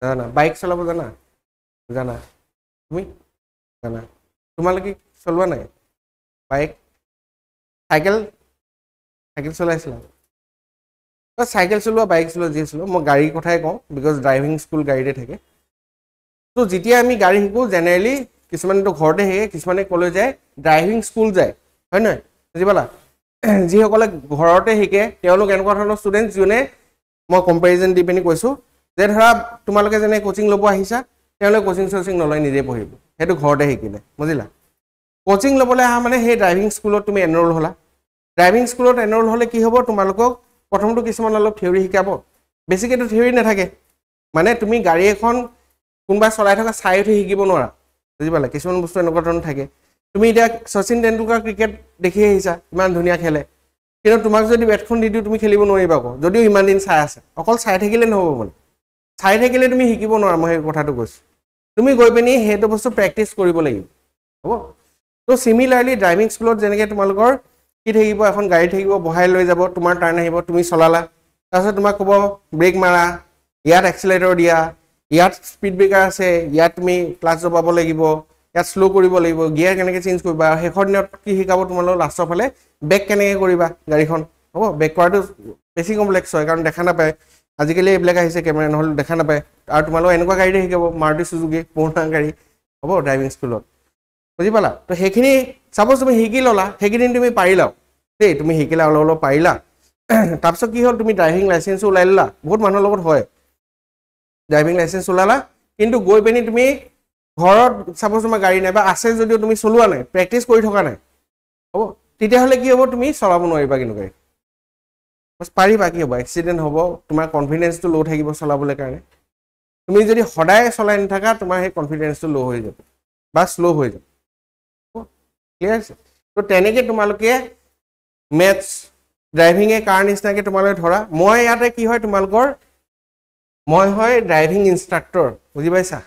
জানা বাইক চলাব জানা তুমি জানা তোমালোকে চলোৱা নাই বাইক সাইকেল চলাইছিলা সাইকেল চলোৱা বাইক চলোৱা যি চলোৱা মই গাড়ীৰ কথাই কওঁ বিকজ ড্ৰাইভিং স্কুল গাড়ীতে থাকে তো যেতিয়া আমি গাড়ী শিকো জেনেৰেলি কিছুমানেতো ঘৰতে শিকে কিছুমানে কলৈ যায় ড্ৰাইভিং স্কুল যায় হয় নহয় বুজি পালা যিসকলে ঘৰতে শিকে তেওঁলোক এনেকুৱা ধৰণৰ ষ্টুডেন্ট যোনে মই কম্পেৰিজন দি পিনি কৈছো যে ধৰা তোমালোকে যেনে কোচিং ল'ব আহিছা তেওঁলোকে কোচিং নলয় নিজে পঢ়িব হেতু ঘৰতে শিকিলে বুজিলা কোচিং ল'বলৈ আহা মানে সেই ড্ৰাইভিং স্কুলত তুমি এনৰোল হলা ড্ৰাইভিং স্কুলত এনৰোল হলে কি হ'ব তোমালোকক প্ৰথমটো কিছুমান অলপ থিওৰি শিকাব বেছিকেটো থিওৰি নাথাকে মানে তুমি গাড়ী এখন কোনবা চলাই থকা চাই উঠি শিকিব নোৱাৰা বুজি পালা কিছুমান বস্তু এনেকুৱা ধৰণৰ থাকে তুমি এতিয়া সচিন তেণ্ডুলকাৰ ক্ৰিকেট দেখি আহিছা ইমান ধুনীয়া খেলে কিন্তু তোমাক যদি বেটখন দি দিও তুমি খেলিব নোৱাৰিবা আকৌ যদিও ইমান দিন চাই আছে অকল চাই থাকিলে নহব মানে চাই থাকিলে তুমি শিকিব নোৱাৰা মই এই কথাটো কৈছো তুমি গৈ পিনি হেটো বস্তু প্ৰেক্টিস কৰিব লাগিব হ'ব তো সিমিলাৰলি ড্ৰাইভিং স্কুলত যেনেকৈ তোমালোকৰ কি থাকিব এখন গাড়ী থাকিব বহাই লৈ যাব তোমাৰ টাৰ্ণ আহিব তুমি চলালা তাৰপিছত তোমাক ক'ব ব্ৰেক মাৰা ইয়াত এক্সিলাৰেটৰ দিয়া ইয়াত স্পীড ব্ৰেকাৰ আছে ইয়াত তুমি ক্লাচ দবাব লাগিব ইয়াত স্লো কৰিব লাগিব গিয়াৰ কেনেকৈ চেঞ্জ কৰিবা হেখন দিনত কি শিকাব তোমালোক লাষ্টৰ ফালে ব্ৰেক কেনেকৈ কৰিবা গাড়ীখন হ'ব ব্ৰেক কৰাটো বেছি কমপ্লেক্স হয় কাৰণ দেখা নাপায় আজিকালি এইবিলাক আহিছে কেমেৰা নহ'লে দেখা নাপায় আৰু তোমালোক এনেকুৱা গাড়ীতে শিকাব মাৰুতি সুজুকি পুৰণা গাড়ী হ'ব ড্ৰাইভিং স্কুলত বুজি পালা তো সেইখিনি সাপোজ তুমি শিকি ললা সেইখিনি তুমি পাৰিলা দেই তুমি শিকিলা অলপ পাৰিলা তাৰপিছত কি হ'ল তুমি ড্ৰাইভিং লাইসেন্স ওলাই ললা বহুত মানুহৰ লগত হয় ড্ৰাইভিং লাইসেন্স ওলালা কিন্তু গৈ পিনি তুমি ঘৰত সাপোজ তোমাৰ গাড়ী নাই বা আছে যদিও তুমি চলোৱা নাই প্ৰেক্টিস কৰি থকা নাই হ'ব তেতিয়া হলে কি হ'ব তুমি চলাব নোৱাৰিবা কিন্তু গাড়ী বস পাৰিবা কি হ'ব এক্সিডেন্ট হ'ব তোমাৰ কনফিডেন্সটো লো থাকিব চলাবলৈ কাৰণে তুমি যদি সদায় চলাই নথাকা তোমাৰ সেই কনফিডেন্সটো লো হৈ যাব বা স্লো হৈ যাব ক্লিয়াৰ তো তেনেকৈ তোমালোকে মেথছ ড্ৰাইভিং এ কাৰ নিচিনাকৈ তোমালোকে ধৰা মই ইয়াতে কি হয় তোমালোকৰ মই হয় ড্ৰাইভিং ইনষ্ট্ৰাক্টৰ বুজি পাইছা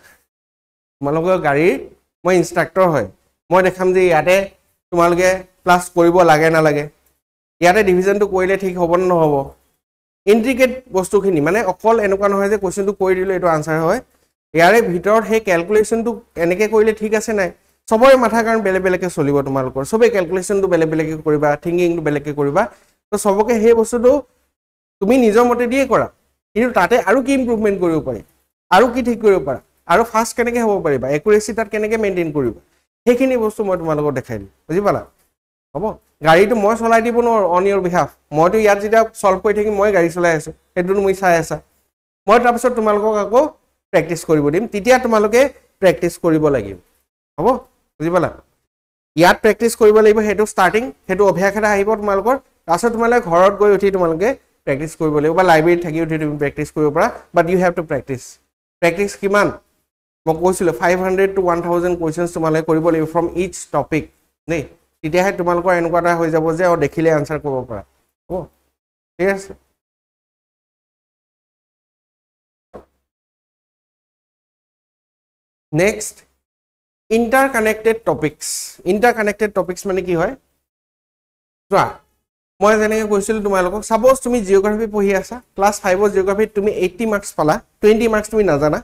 তোমালোকৰ গাড়ীৰ মই ইনষ্ট্ৰাক্টৰ হয় মই দেখাম যে ইয়াতে তোমালোকে প্লাস কৰিব লাগে না লাগে ইয়াতে ডিভিজনটো কৰিলে ঠিক হ'ব না নহ'ব ইন্ট্ৰিকেট বস্তুখিনি মানে অকল এনেকুৱা নহয় যে কোৱেশ্চনটো কৰি দিলে এইটো আনসাৰ হয় ইয়াৰে ভিতৰত সেই ক্যালকুলেশনটো এনেকৈ কৰিলে ঠিক আছে নাই সবৰে মাথা কাৰণ বেলেগ বেলেগকৈ চলিব তোমালোকৰ সবে ক্যালকুলেশনটো বেলেগ বেলেগকৈ কৰিবা থিংকিংটো বেলেগকৈ কৰিবা তো সবকে সেই বস্তুটো তুমি নিজৰ মতে দিয়ে কৰা কিন্তু তাতে আৰু কি ইমপ্ৰুভমেন্ট কৰিব পাৰি আৰু কি ঠিক কৰিব পাৰা আৰু ফাষ্ট কেনেকৈ হ'ব পাৰিবা একুৰেসি তাত কেনেকৈ মেইনটেইন কৰিবা সেইখিনি বস্তু মই তোমালোকক দেখাই দিম বুজি পালা হ'ব গাড়ীটো মই চলাই দিব নোৱাৰো অন ইয়ৰ বিহাফ মইতো ইয়াত যেতিয়া সলভ কৰি থাকি মই গাড়ী চলাই আছো সেইটো তুমি চাই আছা মই তাৰপিছত তোমালোকক আকৌ প্ৰেক্টিস কৰিব দিম তেতিয়া তোমালোকে প্ৰেক্টিস কৰিব লাগিব হ'ব বুজি পালা ইয়াত প্ৰেক্টিস কৰিব লাগিব হেতু স্টাৰ্টিং হেতু অভ্যাস এটা আহিব তোমালোকৰ তাৰপিছত তোমালোকে ঘৰত গৈ উঠি তোমালোকে প্ৰেক্টিস কৰিব লাগিব বা লাইব্ৰেৰীত থাকি উঠি তুমি প্ৰেক্টিস কৰিব পাৰা বাট ইউ হেভ টু প্ৰেক্টিস কিমান মই কৈছিলো 500 to 1000 কোৱেশ্চনছ তোমালোকে কৰিব লাগিব ফ্ৰম ইচ টপিক দেই তেতিয়াহে তোমালোকৰ এনেকুৱা এটা হৈ যাব যে দেখিলে আনসাৰ কৰিব পাৰা হ'ব ঠিক আছে নেক্সট ইন্টাৰকানেক্টেড টপিকস মানে কি হয় চোৱা মই যেনেকৈ কৈছিলো তোমালোকক সাপোজ তুমি জিওগ্ৰাফি পঢ়ি আছা ক্লাস 5 ৰ জিওগ্ৰাফিত তুমি 80 মাৰ্কস পালা 20 মাৰ্কস তুমি নাজানা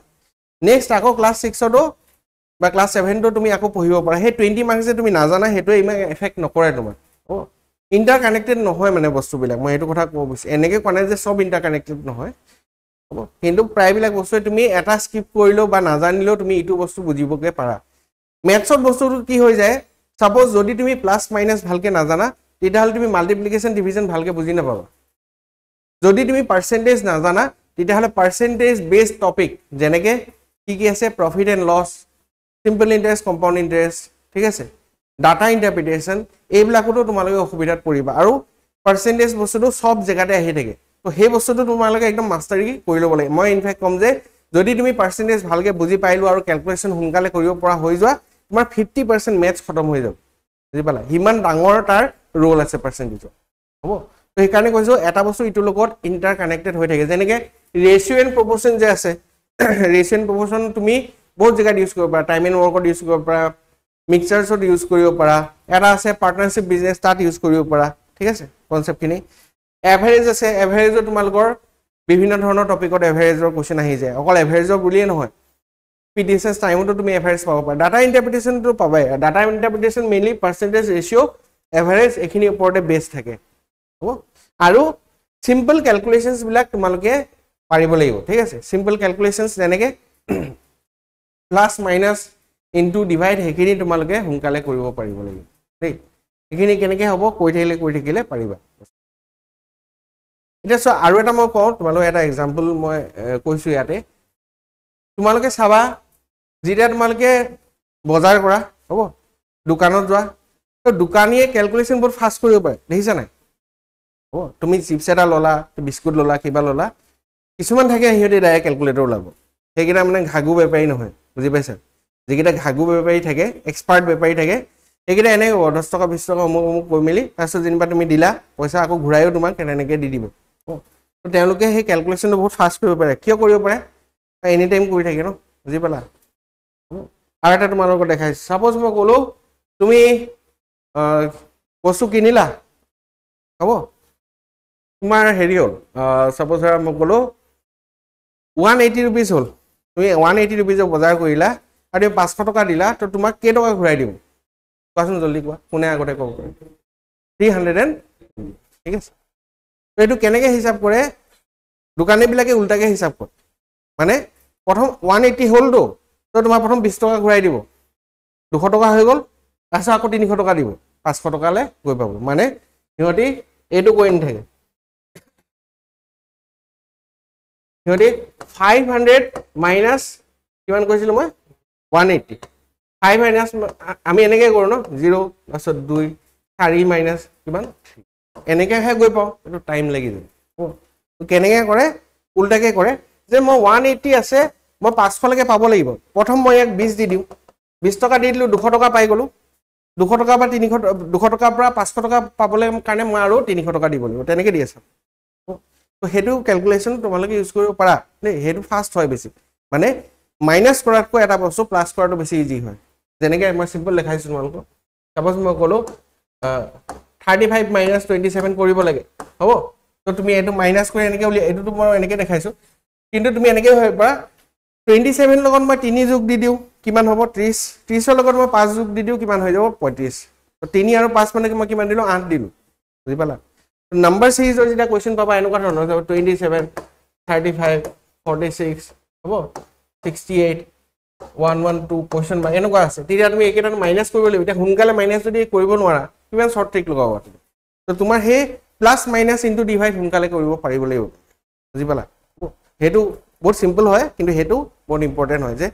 নেক্সট আকৌ ক্লাস 6 ৰ বা ক্লাস 7 ৰ তুমি আকৌ পঢ়িব পাৰা সেই 20 মাৰ্কস যে তুমি নাজানা হেতু ইমান এফেক্ট নকৰে তোমাৰ ও ইন্টাৰকানেক্টেড নহয় মানে বস্তুবিলাক মই এইটো কথা ক'ব বিচাৰিছো এনেকৈ কোৱা নাই যে সব ইন্টাৰকানেক্টেড নহয় হ'ব কিন্তু প্ৰায়বিলাক বস্তু তুমি এটা স্কিপ কৰিলো বা নাজানিলেও তুমি ইটো বস্তু বুজিবকে পাৰা মেথছত বস্তুটো কি হৈ যায় সাপোজ যদি তুমি প্লাস মাইনাস ভালকে নাজানা তেতিয়াহলে তুমি মাল্টিপ্লিকেশন ডিভিজন ভালকে বুজি নাপাবা যদি তুমি পার্সেন্টেজ নাজানা তেতিয়াহলে পার্সেন্টেজ বেসড টপিক যেনেকে কি আছে profit and loss simple interest compound interest ঠিক আছে ডাটা ইন্টাৰপ্ৰিটেশন এইবিলাকতো তোমালোকে অসুবিধাত পৰিবা আৰু পার্সেন্টেজ বস্তুটো সব জায়গাতে আহি থাকে তো সেই বস্তুটো তোমালোকে একদম মাস্টাৰি কৰি ল'ব লাগে মই ইনফ্যাক্ট কম যে যদি তুমি পাৰ্সেন্টেজ ভালকে বুজি পাইলো আৰু ক্যালকুলেশন হুনকালে কৰিব পৰা হৈ যোৱা তোমাৰ 50% ম্যাথছ খতম হৈ যাব বুজি পালা হিমান ডাঙৰ তাৰ ৰোল আছে পাৰ্সেন্টেজৰ হ'ব তো এই কাৰণে কৈছো এটা বস্তু ইটো লগত ইন্টাৰকানেক্টেড হৈ থাকে যেনেকে ৰেশিও এণ্ড প্ৰপোৰ্শন যে আছে ৰেশিও এণ্ড প্ৰপোৰ্শন তুমি বহুত জায়গাত ইউজ কৰিব পাৰা টাইম এণ্ড ওয়াৰ্কত ইউজ কৰিব পাৰা মিক্সচাৰ্ছত ইউজ কৰিব পাৰা এটা আছে পাৰ্টনাৰশ্বিপ বিজনেস তাত ইউজ কৰিব পাৰা ঠিক আছে কনসেপ্টখিনি এভাৰেজ আছে এভাৰেজৰ তোমালোকৰ বিভিন্ন ধৰণৰ টপিকত এভাৰেজৰ কোৱেশ্চন আহি যায় অকল এভাৰেজৰ বুলিয়ে নহয় PDSS টাইমতো তুমি এভাৰেজ পাব পাৰা ডাটা ইন্টাৰপ্ৰিটেশনটো পাবাই ডাটা ইন্টাৰপ্ৰিটেশন মেইনলি পাৰ্সেন্টেজ ৰেশিও এভাৰেজ এখিনি ওপৰতে বেস থাকে হ'ব আৰু সিম্পল ক্যালকুলেশনস বিলাক তোমালোকে পাৰিব লাগিব ঠিক আছে সিম্পল ক্যালকুলেশনস যেনেকে প্লাস মাইনাস ইনটু ডিভাইড হেখিনি তোমালোকে হুনকালে কৰিব পাৰিব লাগিব ঠিক হেখিনি কেনেকে হ'ব কৈ থাকিলে পাৰিবা এটা সো আৰু এটা মই কওঁ তোমালোকে এটা এক্সাম্পল মই কৈছো ইয়াতে তোমালোকে চাবা যেতিয়া তোমালোকে বজাৰ কৰা হ'ব দোকানত যোৱা তো দোকানীয়ে ক্যালকুলেশন বহুত ফাস্ট কৰিব পাৰে দেখিছা নাই ও তুমি চিপস এটা ললা বিস্কুট ললা কিবা ললা কিছুমান থাকে হিয়তে ডাইৰেক্ট ক্যালকুলেটৰ ওলাব সেইকেইটা মানে ঘাগু বেপাৰী নহয় বুজি পাইছা যেকেইটা ঘাগু বেপাৰী থাকে এক্সপাৰ্ট বেপাৰী থাকে সেইকেইটা এনে 10 টকা 20 টকা মোক কৈ মিলি তাৰপিছত যেনিবা তুমি দিলা পইচা আকৌ ঘূৰাইও তোমাক কেনেকৈ দি দিব তো তেওঁলোকে সেই ক্যালকুলেশনটো বহুত ফাস্ট কৰিব পাৰে কিয় কৰিব পাৰে এনি টাইম কৰি থাকে ন বুজি পালা আৰু এটা তোমালোকক দেখাইছো সাপোজ মই ক'লো তুমি বস্তু কিনিলা হ'ব তোমাৰ হেৰি হ'ল সাপোজ মই ক'লো 180 rupees হ'ল তুমি 180 rupees বজাৰ কৰিলা আৰু তুমি 500 টকা দিলা তো তোমাক কেই টকা ঘূৰাই দিব কোৱাচোন জলদি কোৱা কোনে আগতে ক'ব পাৰে 300 ঠিক আছে তো এইটো কেনেকৈ হিচাপ কৰে দোকানীবিলাকে উল্টাকে হিচাপ কৰে মানে প্ৰথম 180 হ'লতো তো তোমাৰ প্ৰথম 20 টকা ঘূৰাই দিব 200 টকা হৈ গ'ল তাৰপিছত আকৌ 300 টকা দিব 500 টকালৈ গৈ পাব মানে সিহঁতি এইটো কৰি নাথাকে সিহঁতি 500 মাইনাছ কিমান কৈছিলোঁ মই 180 5 মাইনাছ আমি এনেকৈ কৰোঁ ন 0 তাৰপিছত 2 4 মাইনাছ কিমান এনেকৈহে গৈ পাওঁ এইটো টাইম লাগি যায় কেনেকৈ কৰে উল্টাকৈ কৰে যে মই 180 আছে মই 500লৈকে পাব লাগিব প্ৰথম মই ইয়াক 20 দি দিওঁ 20 টকা দি দিলোঁ 200 টকা পাই গ'লোঁ 200 টকা বা 200 টকাৰ পৰা 500 টকা পাবলৈ কাৰণে মই আৰু 300 টকা দিব লাগিব তেনেকৈ দি আছে তো সেইটো কেলকুলেশ্যন তোমালোকে ইউজ কৰিব পাৰা দেই সেইটো ফাষ্ট হয় বেছি মানে মাইনাছ কৰাতকৈ এটা বস্তু প্লাছ কৰাটো বেছি ইজি হয় যেনেকৈ মই চিম্পল দেখাইছোঁ তোমালোকক চাপ'জ মই ক'লোঁ 35 মাইনাছ 27 কৰিব লাগে হ'ব তো তুমি এইটো মাইনাছ কৰি এনেকৈ উলিয়াই এইটোতো মই এনেকৈ দেখাইছোঁ কিন্তু তুমি এনেকৈ ভাবিব পাৰা 27 লগত মই 3 যোগ দি দিওঁ কিমান হ'ব 30 30ৰ লগত মই 5 যোগ দি দিওঁ কিমান হৈ যাব 35 তো 3 আৰু 5 মানে মই কিমান দিলোঁ 8 দিলোঁ বুজি পালা নাম্বাৰ সিৰিজৰ যেতিয়া কুৱেশ্যন পাবা এনেকুৱা ধৰণৰ যাব 27 35 46 হ'ব 68 112 কুৱেশ্যন বা এনেকুৱা আছে তেতিয়া তুমি একেটা মাইনাছ কৰিব লাগিব এতিয়া সোনকালে মাইনাছ যদি কৰিব নোৱাৰা কিমান শ্বৰ্ট ট্ৰিক লগাবা তো তোমাৰ সেই প্লাছ মাইনাছ ইনটু ডিভাইড সোনকালে কৰিব পাৰিব লাগিব বুজি পালা সেইটো বহুত চিম্পল হয় কিন্তু সেইটো বহুত ইম্পৰ্টেণ্ট হয় যে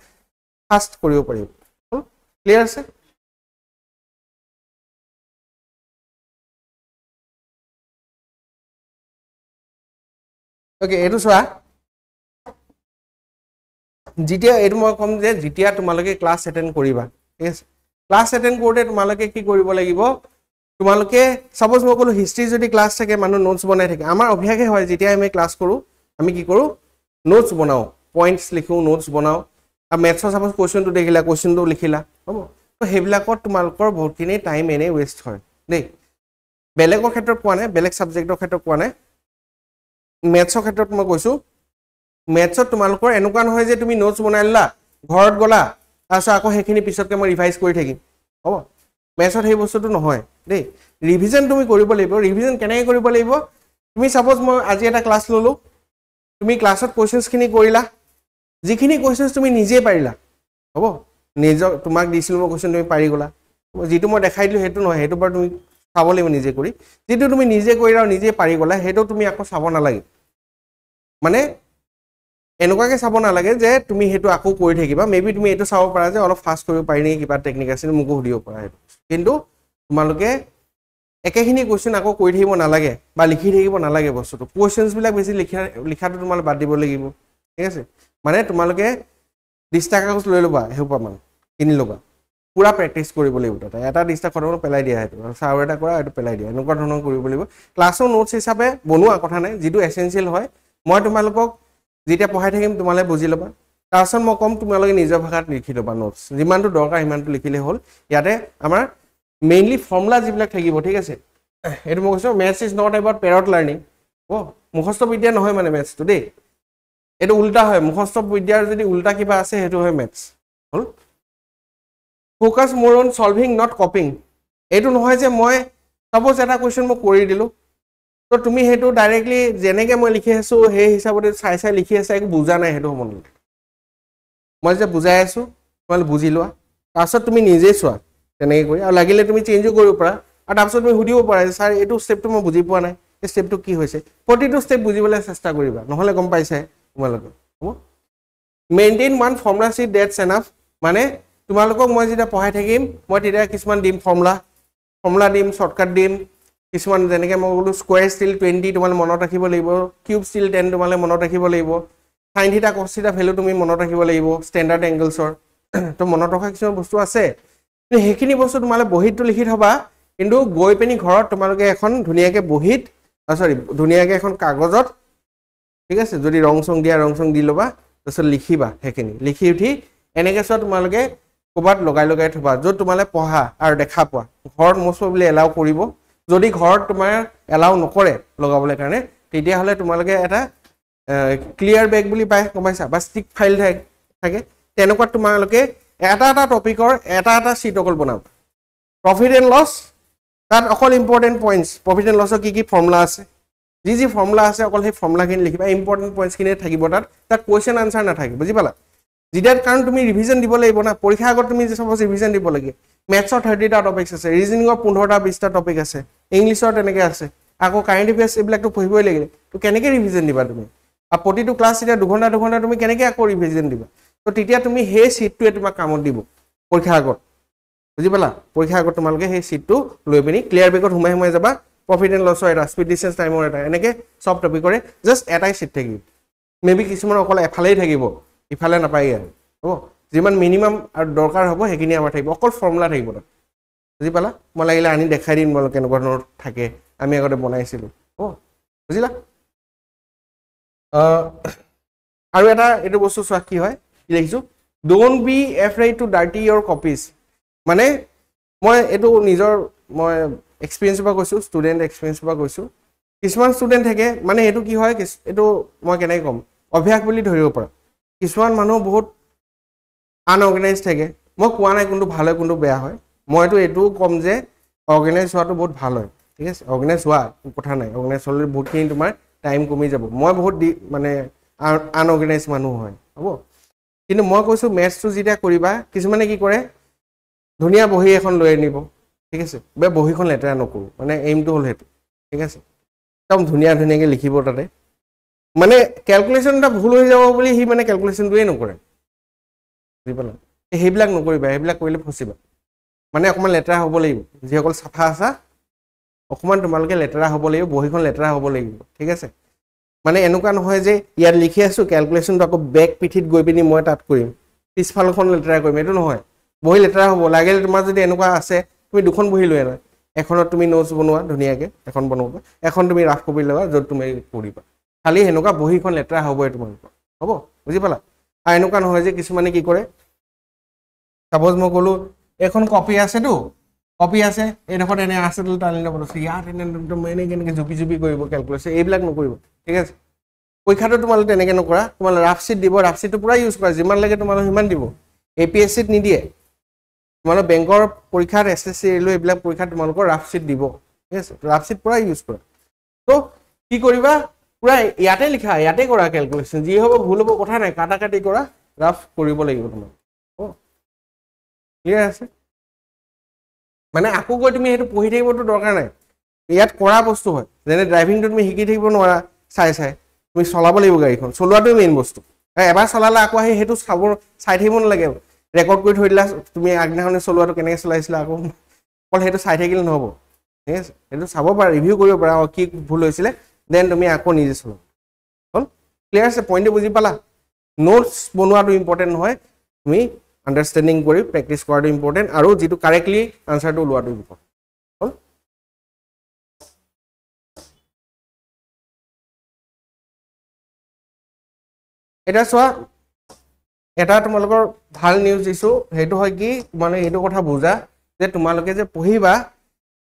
ফাষ্ট কৰিব পাৰিব ক্লিয়াৰ আছে ওকে এইটো চোৱা যেতিয়া এইটো মই ক'ম যে যেতিয়া তোমালোকে ক্লাছ এটেণ্ড কৰিবা ঠিক আছে ক্লাছ এটেণ্ড কৰোঁতে তোমালোকে কি কৰিব লাগিব তোমালোকে সাপোজ মই ক'লোঁ হিষ্ট্ৰী যদি ক্লাছ থাকে মানুহ নোটছ বনাই থাকে আমাৰ অভ্যাসে হয় যেতিয়া আমি ক্লাছ কৰোঁ আমি কি কৰোঁ নোটছ বনাওঁ পইণ্টছ লিখোঁ নোটছ বনাওঁ আৰু মেথছৰ সাপোজ কুৱেশ্যনটো দেখিলা কুৱেশ্যনটো লিখিলা হ'ব তো সেইবিলাকত তোমালোকৰ বহুতখিনি টাইম এনেই ৱেষ্ট হয় দেই বেলেগৰ ক্ষেত্ৰত কোৱা নাই বেলেগ ছাবজেক্টৰ ক্ষেত্ৰত কোৱা নাই মেথছৰ ক্ষেত্ৰত মই কৈছোঁ মেথছত তোমালোকৰ এনেকুৱা নহয় যে তুমি নোটছ বনাই ল'লা ঘৰত গ'লা তাৰপিছত আকৌ সেইখিনি পিছতকৈ মই ৰিভাইজ কৰি থাকিম হ'ব মেথছত সেই বস্তুটো নহয় দেই ৰিভিজন তুমি কৰিব লাগিব ৰিভিজন কেনেকৈ কৰিব লাগিব তুমি সাপোজ মই আজি এটা ক্লাছ ল'লোঁ তুমি ক্লাছত কুৱেশ্যনছখিনি কৰিলা যিখিনি কুৱেশ্যনছ তুমি নিজেই পাৰিলা হ'ব নিজৰ তোমাক দিছিলোঁ মই কুৱেশ্যন তুমি পাৰি গ'লা যিটো মই দেখাই দিলোঁ সেইটো নহয় সেইটো বাৰু তুমি চাব লাগিব নিজে কৰি যিটো তুমি নিজে কৰিলা আৰু নিজে পাৰি গ'লা সেইটো তুমি আকৌ চাব নালাগে মানে এনেকুৱাকৈ চাব নালাগে যে তুমি সেইটো আকৌ কৰি থাকিবা মেবি তুমি এইটো চাব পাৰা যে অলপ ফাষ্ট কৰিব পাৰি নেকি কিবা টেকনিক আছিল মোকো সুধিব পাৰা সেইটো কিন্তু তোমালোকে একেখিনি কুৱেশ্যন আকৌ কৰি থাকিব নালাগে বা লিখি থাকিব নালাগে বস্তুটো কুৱেশ্যনছবিলাক বেছি লিখাটো তোমালোকে বাদ দিব লাগিব ঠিক আছে মানে তোমালোকে 20টা কাগজ লৈ ল'বা এসোপামান কিনি ল'বা পুৰা প্ৰেক্টিছ কৰিব লাগিব তাতে এটা 20টা খতম পেলাই দিয়া সেইটো আৰু এটা কৰা এইটো পেলাই দিয়া এনেকুৱা ধৰণৰ কৰিব লাগিব ক্লাছৰ নোটছ হিচাপে বনোৱা কথা নাই যিটো এচেঞ্চিয়েল হয় মই তোমালোকক যেতিয়া পঢ়াই থাকিম তোমালোকে বুজি ল'বা তাৰপিছত মই ক'ম তোমালোকে নিজৰ ভাষাত লিখি ল'বা নোটছ যিমানটো দৰকাৰ সিমানটো লিখিলে হ'ল ইয়াতে আমাৰ মেইনলি ফৰ্মুলা যিবিলাক থাকিব ঠিক আছে এইটো মই কৈছোঁ maths is not about parrot learning মুখস্থ বিদ্যা নহয় মানে মেথছটো দেই এইটো উল্টা হয় মুখস্থ বিদ্যাৰ যদি উল্টা কিবা আছে সেইটো হয় মেথছ হ'ল ফ'কাছ মোৰ অন চলভিং নট কপিং এইটো নহয় যে মই সাপোজ এটা কুৱেশ্যন মই কৰি দিলোঁ তো তুমি সেইটো ডাইৰেক্টলি যেনেকৈ মই লিখি আছোঁ সেই হিচাপতে চাই চাই লিখি আছা একো বুজা নাই সেইটো হ'ব নালাগে মই যে বুজাই আছোঁ তোমালোকে বুজি লোৱা তাৰপিছত তুমি নিজেই চোৱা তেনেকৈ কৰি আৰু লাগিলে তুমি চেঞ্জো কৰিব পাৰা আৰু তাৰপিছত তুমি সুধিব পাৰা যে ছাৰ এইটো ষ্টেপটো মই বুজি পোৱা নাই এই ষ্টেপটো কি হৈছে প্ৰতিটো ষ্টেপ বুজিবলৈ চেষ্টা কৰিবা নহ'লে গম পাইছাই তোমালোকে হ'ব maintain one formula sheet that's enough মানে তোমালোকক মই যেতিয়া পঢ়াই থাকিম মই তেতিয়া কিছুমান দিম ফৰ্মুলা দিম শ্বৰ্টকাট দিম কিছুমান যেনেকৈ মই ক'লোঁ স্কুৱেৰ ষ্টিল 20 তোমালোকে মনত ৰাখিব লাগিব কিউব ষ্টিল 10 তোমালোকে মনত ৰাখিব লাগিব সাইন থিটা কছ থিটা ভেলু তুমি মনত ৰাখিব লাগিব ষ্টেণ্ডাৰ্ড এংগলছৰ তো মনত ৰখা কিছুমান বস্তু আছে কিন্তু সেইখিনি বস্তু তোমালোকে বহীতটো লিখি থ'বা কিন্তু গৈ পিনি ঘৰত তোমালোকে এখন ধুনীয়াকৈ ধুনীয়াকৈ এখন কাগজত ঠিক আছে যদি ৰং চং দিয়া ৰং চং দি ল'বা তাৰপিছত লিখিবা সেইখিনি লিখি উঠি এনেকৈ চোৱা তোমালোকে ক'ৰবাত লগাই থবা য'ত তোমালে পঢ়া আৰু দেখা পোৱা ঘৰত most probably এলাও কৰিব যদি ঘৰত তোমাৰ এলাও নকৰে লগাবলৈ কাৰণে তেতিয়াহ'লে তোমালোকে এটা ক্লিয়াৰ বেগ বুলি পায় গম পাইছা বা ষ্টিক ফাইল থাকে তেনেকুৱা তোমালোকে এটা টপিকৰ এটা চিট অকল বনাবা প্ৰফিট এণ্ড লছ তাত অকল ইম্পৰ্টেণ্ট পইণ্টছ প্ৰফিট এণ্ড লছৰ কি ফৰ্মুলা আছে যি ফৰ্মুলা আছে অকল সেই ফৰ্মুলাখিনি লিখিবা ইম্পৰ্টেণ্ট পইণ্টছখিনি থাকিব তাত কুৱেশ্যন আনচাৰ নাথাকে বুজি পালা যেতিয়াত কাৰণ তুমি ৰিভিজন দিব লাগিব না পৰীক্ষা আগত তুমি চাপ'জ ৰিভিজন দিব লাগে মেথছৰ 30টা টপিকছ আছে ৰিজনিঙৰ 15টা 20টা টপিক আছে ইংলিছৰ তেনেকৈ আছে আকৌ কাৰেণ্ট এফেয়াৰ্ছ এইবিলাকতো পঢ়িবই লাগিলে তো কেনেকৈ ৰিভিজন দিবা তুমি আৰু প্ৰতিটো ক্লাছ এতিয়া 2 ঘণ্টা তুমি কেনেকৈ আকৌ ৰিভিজন দিবা তো তেতিয়া তুমি সেই চিটটোৱে তোমাক কামত দিব পৰীক্ষা আগত বুজি পালা পৰীক্ষা আগত তোমালোকে সেই চিটটো লৈ পিনি ক্লিয়াৰ বেগত সোমাই যাবা প্ৰফিট এণ্ড লছৰ এটা স্পীড ডিষ্টেঞ্চ টাইমৰ এটা এনেকৈ চব টপিকৰে জাষ্ট এটাই চিট থাকিব মেবি কিছুমান অকল এফালেই থাকিব ইফালে নাপায় আৰু হ'ব যিমান মিনিমাম আৰু দৰকাৰ হ'ব সেইখিনি আমাৰ থাকিব অকল ফৰ্মুলা থাকিব তাত বুজি পালা মই লাগিলে আনি দেখাই দিম তোমালোকে কেনেকুৱা ধৰণৰ থাকে আমি আগতে বনাইছিলোঁ হ'ব বুজিলা আৰু এটা এইটো বস্তু চোৱা কি হয় কি লিখিছোঁ don't be afraid to dirty your copies মানে মই এইটো নিজৰ মই এক্সপিৰিয়েঞ্চৰ পৰা কৈছোঁ ষ্টুডেণ্ট এক্সপিৰিয়েঞ্চৰ পৰা কৈছোঁ কিছুমান ষ্টুডেণ্ট থাকে মানে এইটো কি হয় এইটো মই কেনেকৈ ক'ম অভ্যাস বুলি ধৰিব পাৰা কিছুমান মানুহ বহুত আনঅৰ্গেনাইজ থাকে মই কোৱা নাই কোনটো ভাল হয় কোনটো বেয়া হয় মইতো এইটোও ক'ম যে অৰ্গেনাইজ হোৱাটো বহুত ভাল হয় ঠিক আছে অৰ্গেনাইজ হোৱা কথা নাই অৰ্গেনাইজ হ'লে বহুতখিনি তোমাৰ টাইম কমি যাব মই বহুত মানে আনঅৰ্গেনাইজ মানুহ হয় হ'ব কিন্তু মই কৈছোঁ মেথছটো যেতিয়া কৰিবা কিছুমানে কি কৰে ধুনীয়া বহী এখন লৈ আনিব ঠিক আছে বহীখন লেতেৰা নকৰোঁ মানে এইমটো হ'ল সেইটো ঠিক আছে একদম ধুনীয়াকৈ লিখিব তাতে মানে কেলকুলেশ্যন এটা ভুল হৈ যাব বুলি সি মানে কেলকুলেশ্যনটোৱে নকৰে বুজি পালা সেইবিলাক নকৰিবা সেইবিলাক কৰিলে ফচিবা মানে অকণমান লেতেৰা হ'ব লাগিব যিসকল চাফা আছা অকণমান তোমালোকে লেতেৰা হ'ব লাগিব বহীখন লেতেৰা হ'ব লাগিব ঠিক আছে মানে এনেকুৱা নহয় যে ইয়াত লিখি আছোঁ কেলকুলেশ্যনটো আকৌ বেক পিঠিত গৈ পিনি মই তাত কৰিম পিছফালখন লেতেৰা কৰিম এইটো নহয় বহী লেতেৰা হ'ব লাগিলে তোমাৰ যদি এনেকুৱা আছে তুমি 2খন বহী লৈ আনা এখনত তুমি নোটছ বনোৱা ধুনীয়াকৈ এখন বনাবা এখন তুমি ৰাফ কপি ল'বা য'ত তুমি পঢ়িবা খালি সেনেকুৱা বহীখন লেতেৰা হ'বই তোমালোকৰ হ'ব বুজি পালা আৰু এনেকুৱা নহয় যে কিছুমানে কি কৰে চাপ'জ মই ক'লোঁ এখন কপি আছেতো কপি আছে এইডোখৰত এনে আছে টানি ল'ব ইয়াত এনে কেনেকৈ জুপি কৰিব কেলকুলেশ্যন এইবিলাক নকৰিব ঠিক আছে পৰীক্ষাটো তোমালোকে তেনেকৈ নকৰা তোমালোকে ৰাফ চিট দিব ৰাফ চিটটো পূৰা ইউজ কৰা যিমান লাগে তোমালোকে সিমান দিব APSCত নিদিয়ে তোমালোকে বেংকৰ পৰীক্ষাত SSC ৰেলৱে এইবিলাক পৰীক্ষাত তোমালোকৰ ৰাফ চিট দিব ঠিক আছে ৰাফ চিট পূৰা ইউজ কৰা তো কি কৰিবা পূৰা ইয়াতে লিখা ইয়াতে কৰা কেলকুলেশ্যন যি হ'ব ভুল হ'ব কথা নাই কাটি কৰা ৰাফ কৰিব লাগিব তোমাক অঁ ক্লিয়াৰ আছে মানে আকৌ গৈ তুমি সেইটো পঢ়ি থাকিবতো দৰকাৰ নাই ইয়াত কৰা বস্তু হয় যেনে ড্ৰাইভিংটো তুমি শিকি থাকিব নোৱাৰা চাই তুমি চলাব লাগিব গাড়ীখন চলোৱাটোৱে মেইন বস্তু এবাৰ চলালে আকৌ আহি সেইটো চাই থাকিব নালাগে ৰেকৰ্ড কৰি থৈ দিলা তুমি আগদিনাখনে চলোৱাটো কেনেকৈ চলাইছিলা আকৌ অকল সেইটো চাই থাকিলে নহ'ব ঠিক আছে সেইটো চাব পাৰা ৰিভিউ কৰিব পাৰা কি ভুল হৈছিলে দেন তুমি আকৌ নিজে চলোৱা হ'ল ক্লিয়াৰ আছে পইণ্টটো বুজি পালা নোটছ বনোৱাটো ইম্পৰ্টেণ্ট নহয় তুমি আণ্ডাৰষ্টেণ্ডিং কৰি প্ৰেক্টিছ কৰাটো ইম্পৰ্টেণ্ট আৰু যিটো কাৰেক্টলি আনচাৰটো লোৱাটো ইম্পৰ্টেণ্ট হ'ল এতিয়া চোৱা এটা তোমালোকৰ ভাল নিউজ দিছোঁ সেইটো হয় কি মানে এইটো কথা বুজা যে তোমালোকে যে পঢ়িবা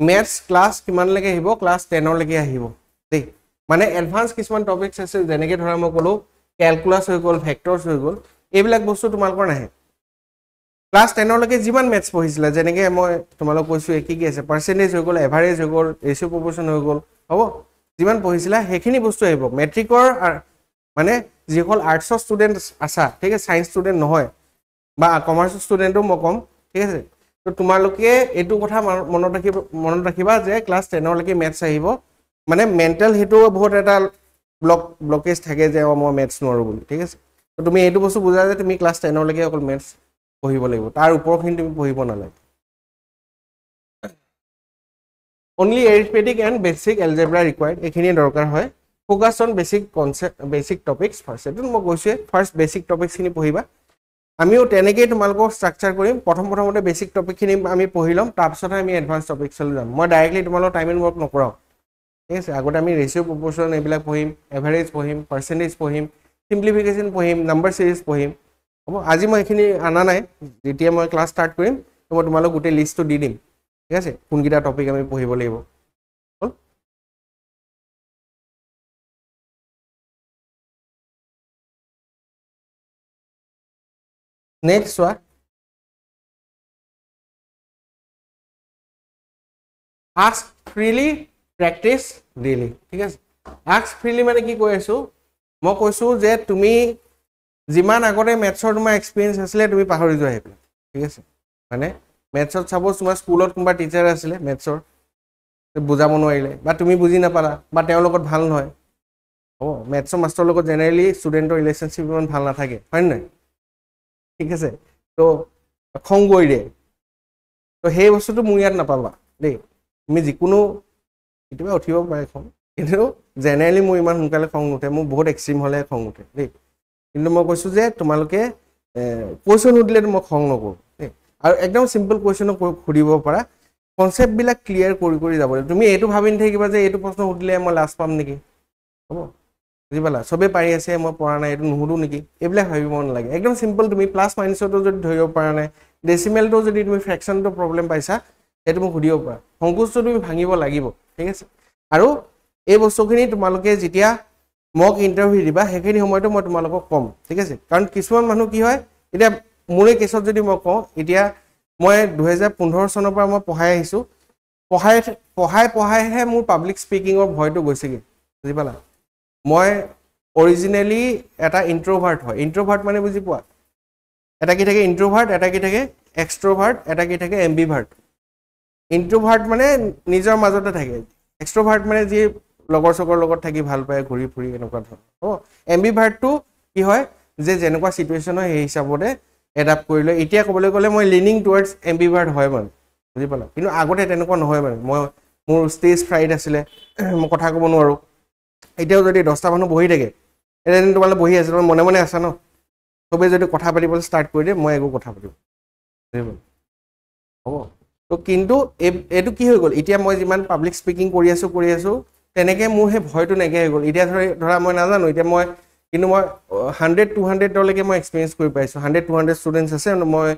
মেথছ ক্লাছ কিমানলৈকে আহিব ক্লাছ 10লৈকে আহিব দেই মানে এডভান্স কিছুমান টপিকছ আছে যেনেকৈ ধৰা মই ক'লোঁ কেলকুলাছ হৈ গ'ল ভেক্টৰছ হৈ গ'ল এইবিলাক বস্তু তোমালোকৰ নাহে ক্লাছ 10লৈকে যিমান মেথছ পঢ়িছিলা যেনেকৈ মই তোমালোক কৈছোঁ কি আছে পাৰ্চেণ্টেজ হৈ গ'ল এভাৰেজ হৈ গ'ল ৰেচিঅ' প্ৰপৰ্চন হৈ গ'ল হ'ব যিমান পঢ়িছিলা সেইখিনি বস্তু আহিব মেট্ৰিকৰ মানে যিসকল আৰ্টছৰ ষ্টুডেণ্ট আছা ঠিক আছে ছায়েন্স ষ্টুডেণ্ট নহয় বা কমাৰ্চৰ ষ্টুডেণ্টো মই ক'ম ঠিক আছে তো তোমালোকে এইটো কথা মনত ৰাখিবা যে ক্লাছ 10লৈকে মেথছ আহিব মানে মেণ্টেল সেইটো বহুত এটা ব্লকেজ থাকে যে মই মেথছ নোৱাৰোঁ বুলি ঠিক আছে তো তুমি এইটো বস্তু বুজা যে তুমি ক্লাছ 10লৈকে অকল মেথছ পঢ়িব লাগিব তাৰ ওপৰখিনি তুমি পঢ়িব নালাগে only arithmetic and basic algebra required এইখিনিয়ে দৰকাৰ হয় focus on basic concept basic topics first এইটো মই কৈছোঁৱে ফাৰ্ষ্ট বেচিক টপিকছখিনি পঢ়িবা আমিও তেনেকৈয়ে তোমালোকক ষ্ট্ৰাকচাৰ কৰিম প্ৰথমতে বেচিক টপিকখিনি আমি পঢ়ি ল'ম তাৰপিছতহে আমি এডভান্স টপিকছলৈ যাম মই ডাইৰেক্টলি তোমালোকক টাইম এণ্ড ৱৰ্ক নকৰাওঁ ঠিক আছে আগতে আমি ৰেচিঅ' প্ৰপৰ্চন এইবিলাক পঢ়িম এভাৰেজ পঢ়িম পাৰ্চেণ্টেজ পঢ়িম সিম্পলিফিকেশ্যন পঢ়িম নাম্বাৰ সিৰিজ পঢ়িম হ'ব আজি মই এখিনি আনা নাই যেতিয়া মই ক্লাছ ষ্টাৰ্ট কৰিম তো মই তোমালোক গোটেই লিষ্টটো দি দিম ঠিক আছে কোনকিটা টপিক আমি পঢ়িব লাগিব নেক্সট চোৱা ask freely practice daily ঠিক আছে ask freely মানে কি কৈ আছো মই কৈছো যে তুমি যিমান আগতে মেথছৰ তোমাৰ এক্সপেৰিয়েন্স আছিল তুমি পাহৰি যোৱা হেপি ঠিক আছে মানে মেথছৰ সাপোজ তোমাৰ স্কুলত কোনবা টিচাৰ আছিল মেথছৰ বুজাব নোৱাৰিলে বা তুমি বুজি নাপালা বা তেওঁৰ লগত ভাল নহয় ও মেথছৰ মাষ্টৰ লগত জেনাৰেলি ষ্টুডেন্টৰ ৰিলেশনশিপ ইমান ভাল নাথাকে হয় নাই ঠিক আছে তো খং গৈ দিয়ে তো সেই বস্তুটো মোৰ ইয়াত নাপাবা দেই তুমি যিকোনো কিবা উঠিব পাৰে খং কিন্তু জেনাৰেলি মোৰ ইমান সোনকালে খং নুঠে মোৰ বহুত এক্সট্ৰিম হলে খং উঠে দেই কিন্তু মই কৈছো যে তোমালোকে কোৱেশ্চন উঠিলে মই খং নকৰো দেই আৰু একদম সিম্পল কোৱেশ্চন খুদিব পাৰা কনসেপ্ট বিলাক ক্লিয়াৰ কৰি যাব তুমি এইটো ভাবি নথাকিবা যে এইটো প্ৰশ্ন উঠিলে মই লাজ পাম নেকি হ'ব বুজি পালা সবে পাৰি আছে মই পঢ়া নাই এইটো নুহুদু নেকি এইবিলাক ভাবিব নালাগে একদম সিম্পল তুমি প্লাস মাইনাসটো যদি ধৰিব পাৰা নাই ডেসিমেলটো যদি তুমি ফ্ৰেকশনটো প্ৰবলেম পাইছা সেইটো মোক সুধিব পাৰা সংকোচটো তুমি ভাঙিব লাগিব ঠিক আছে আৰু এই বস্তুখিনি তোমালোকে যেতিয়া মক ইন্টাৰভিউ দিবা হেখিনি সময়টো মই তোমালোকক কম ঠিক আছে কাৰণ কিছুমান মানুহ কি হয় এতিয়া মোৰে কেছত যদি মই কওঁ এতিয়া মই 2015 চনৰ পৰা মই পঢ়াই আহিছো পঢ়াইহে মোৰ পাব্লিক স্পিকিংৰ ভয়টো গৈছেগে বুজি পালা মই অৰিজিনেলি এটা ইন্ট্ৰোভাৰ্ট হয় ইন্ট্ৰোভাৰ্ট মানে বুজি পোৱা এটা কি থাকে ইন্ট্ৰোভাৰ্ট এটা কি থাকে এক্সট্ৰোভাৰ্ট এটা কি থাকে এম্বিভাৰ্ট ইন্ট্ৰোভাৰ্ট মানে নিজৰ মাজতে থাকে এক্সট্ৰোভাৰ্ট মানে যি লগৰ সকৰ লগত থাকি ভাল পায় ঘূৰি ফুৰি এনেকুৱা ধৰ ও এম্বিভাৰ্টটো কি হয় যে যেনেকুৱা সিচুৱেচন হয় সেই হিচাপতে এডাপ্ট কৰি লয় এতিয়া ক'বলৈ গ'লে মই লিনিং টুৱাৰ্ডছ এম্বিভাৰ্ট হয় মানে বুজি পালা কিন্তু আগতে তেনেকুৱা নহয় মানে মই মোৰ ষ্টেজ ফ্ৰাইড আছিলে মই কথা ক'ব নোৱাৰো এতিয়াও যদি 10টা মানুহ বহি থাকে এদিন তোমালে বহি আছে তুমি মনে মনে আছা ন সবে যদি কথা পাতিবলৈ ষ্টাৰ্ট কৰি দিয়ে মই একো কথা পাতিব হ'ব তো কিন্তু এটো কি হৈ গ'ল এতিয়া মই যিমান পাব্লিক স্পিকিং কৰি আছো তেনেকে মোৰ হে ভয়টো নেগে হৈ গ'ল এতিয়া ধৰা মই নাজানো এতিয়া মই কিন্তু মই 100 200 লৈকে মই এক্সপেৰিয়েন্স কৰি পাইছো 100 200 ষ্টুডেন্টস আছে মই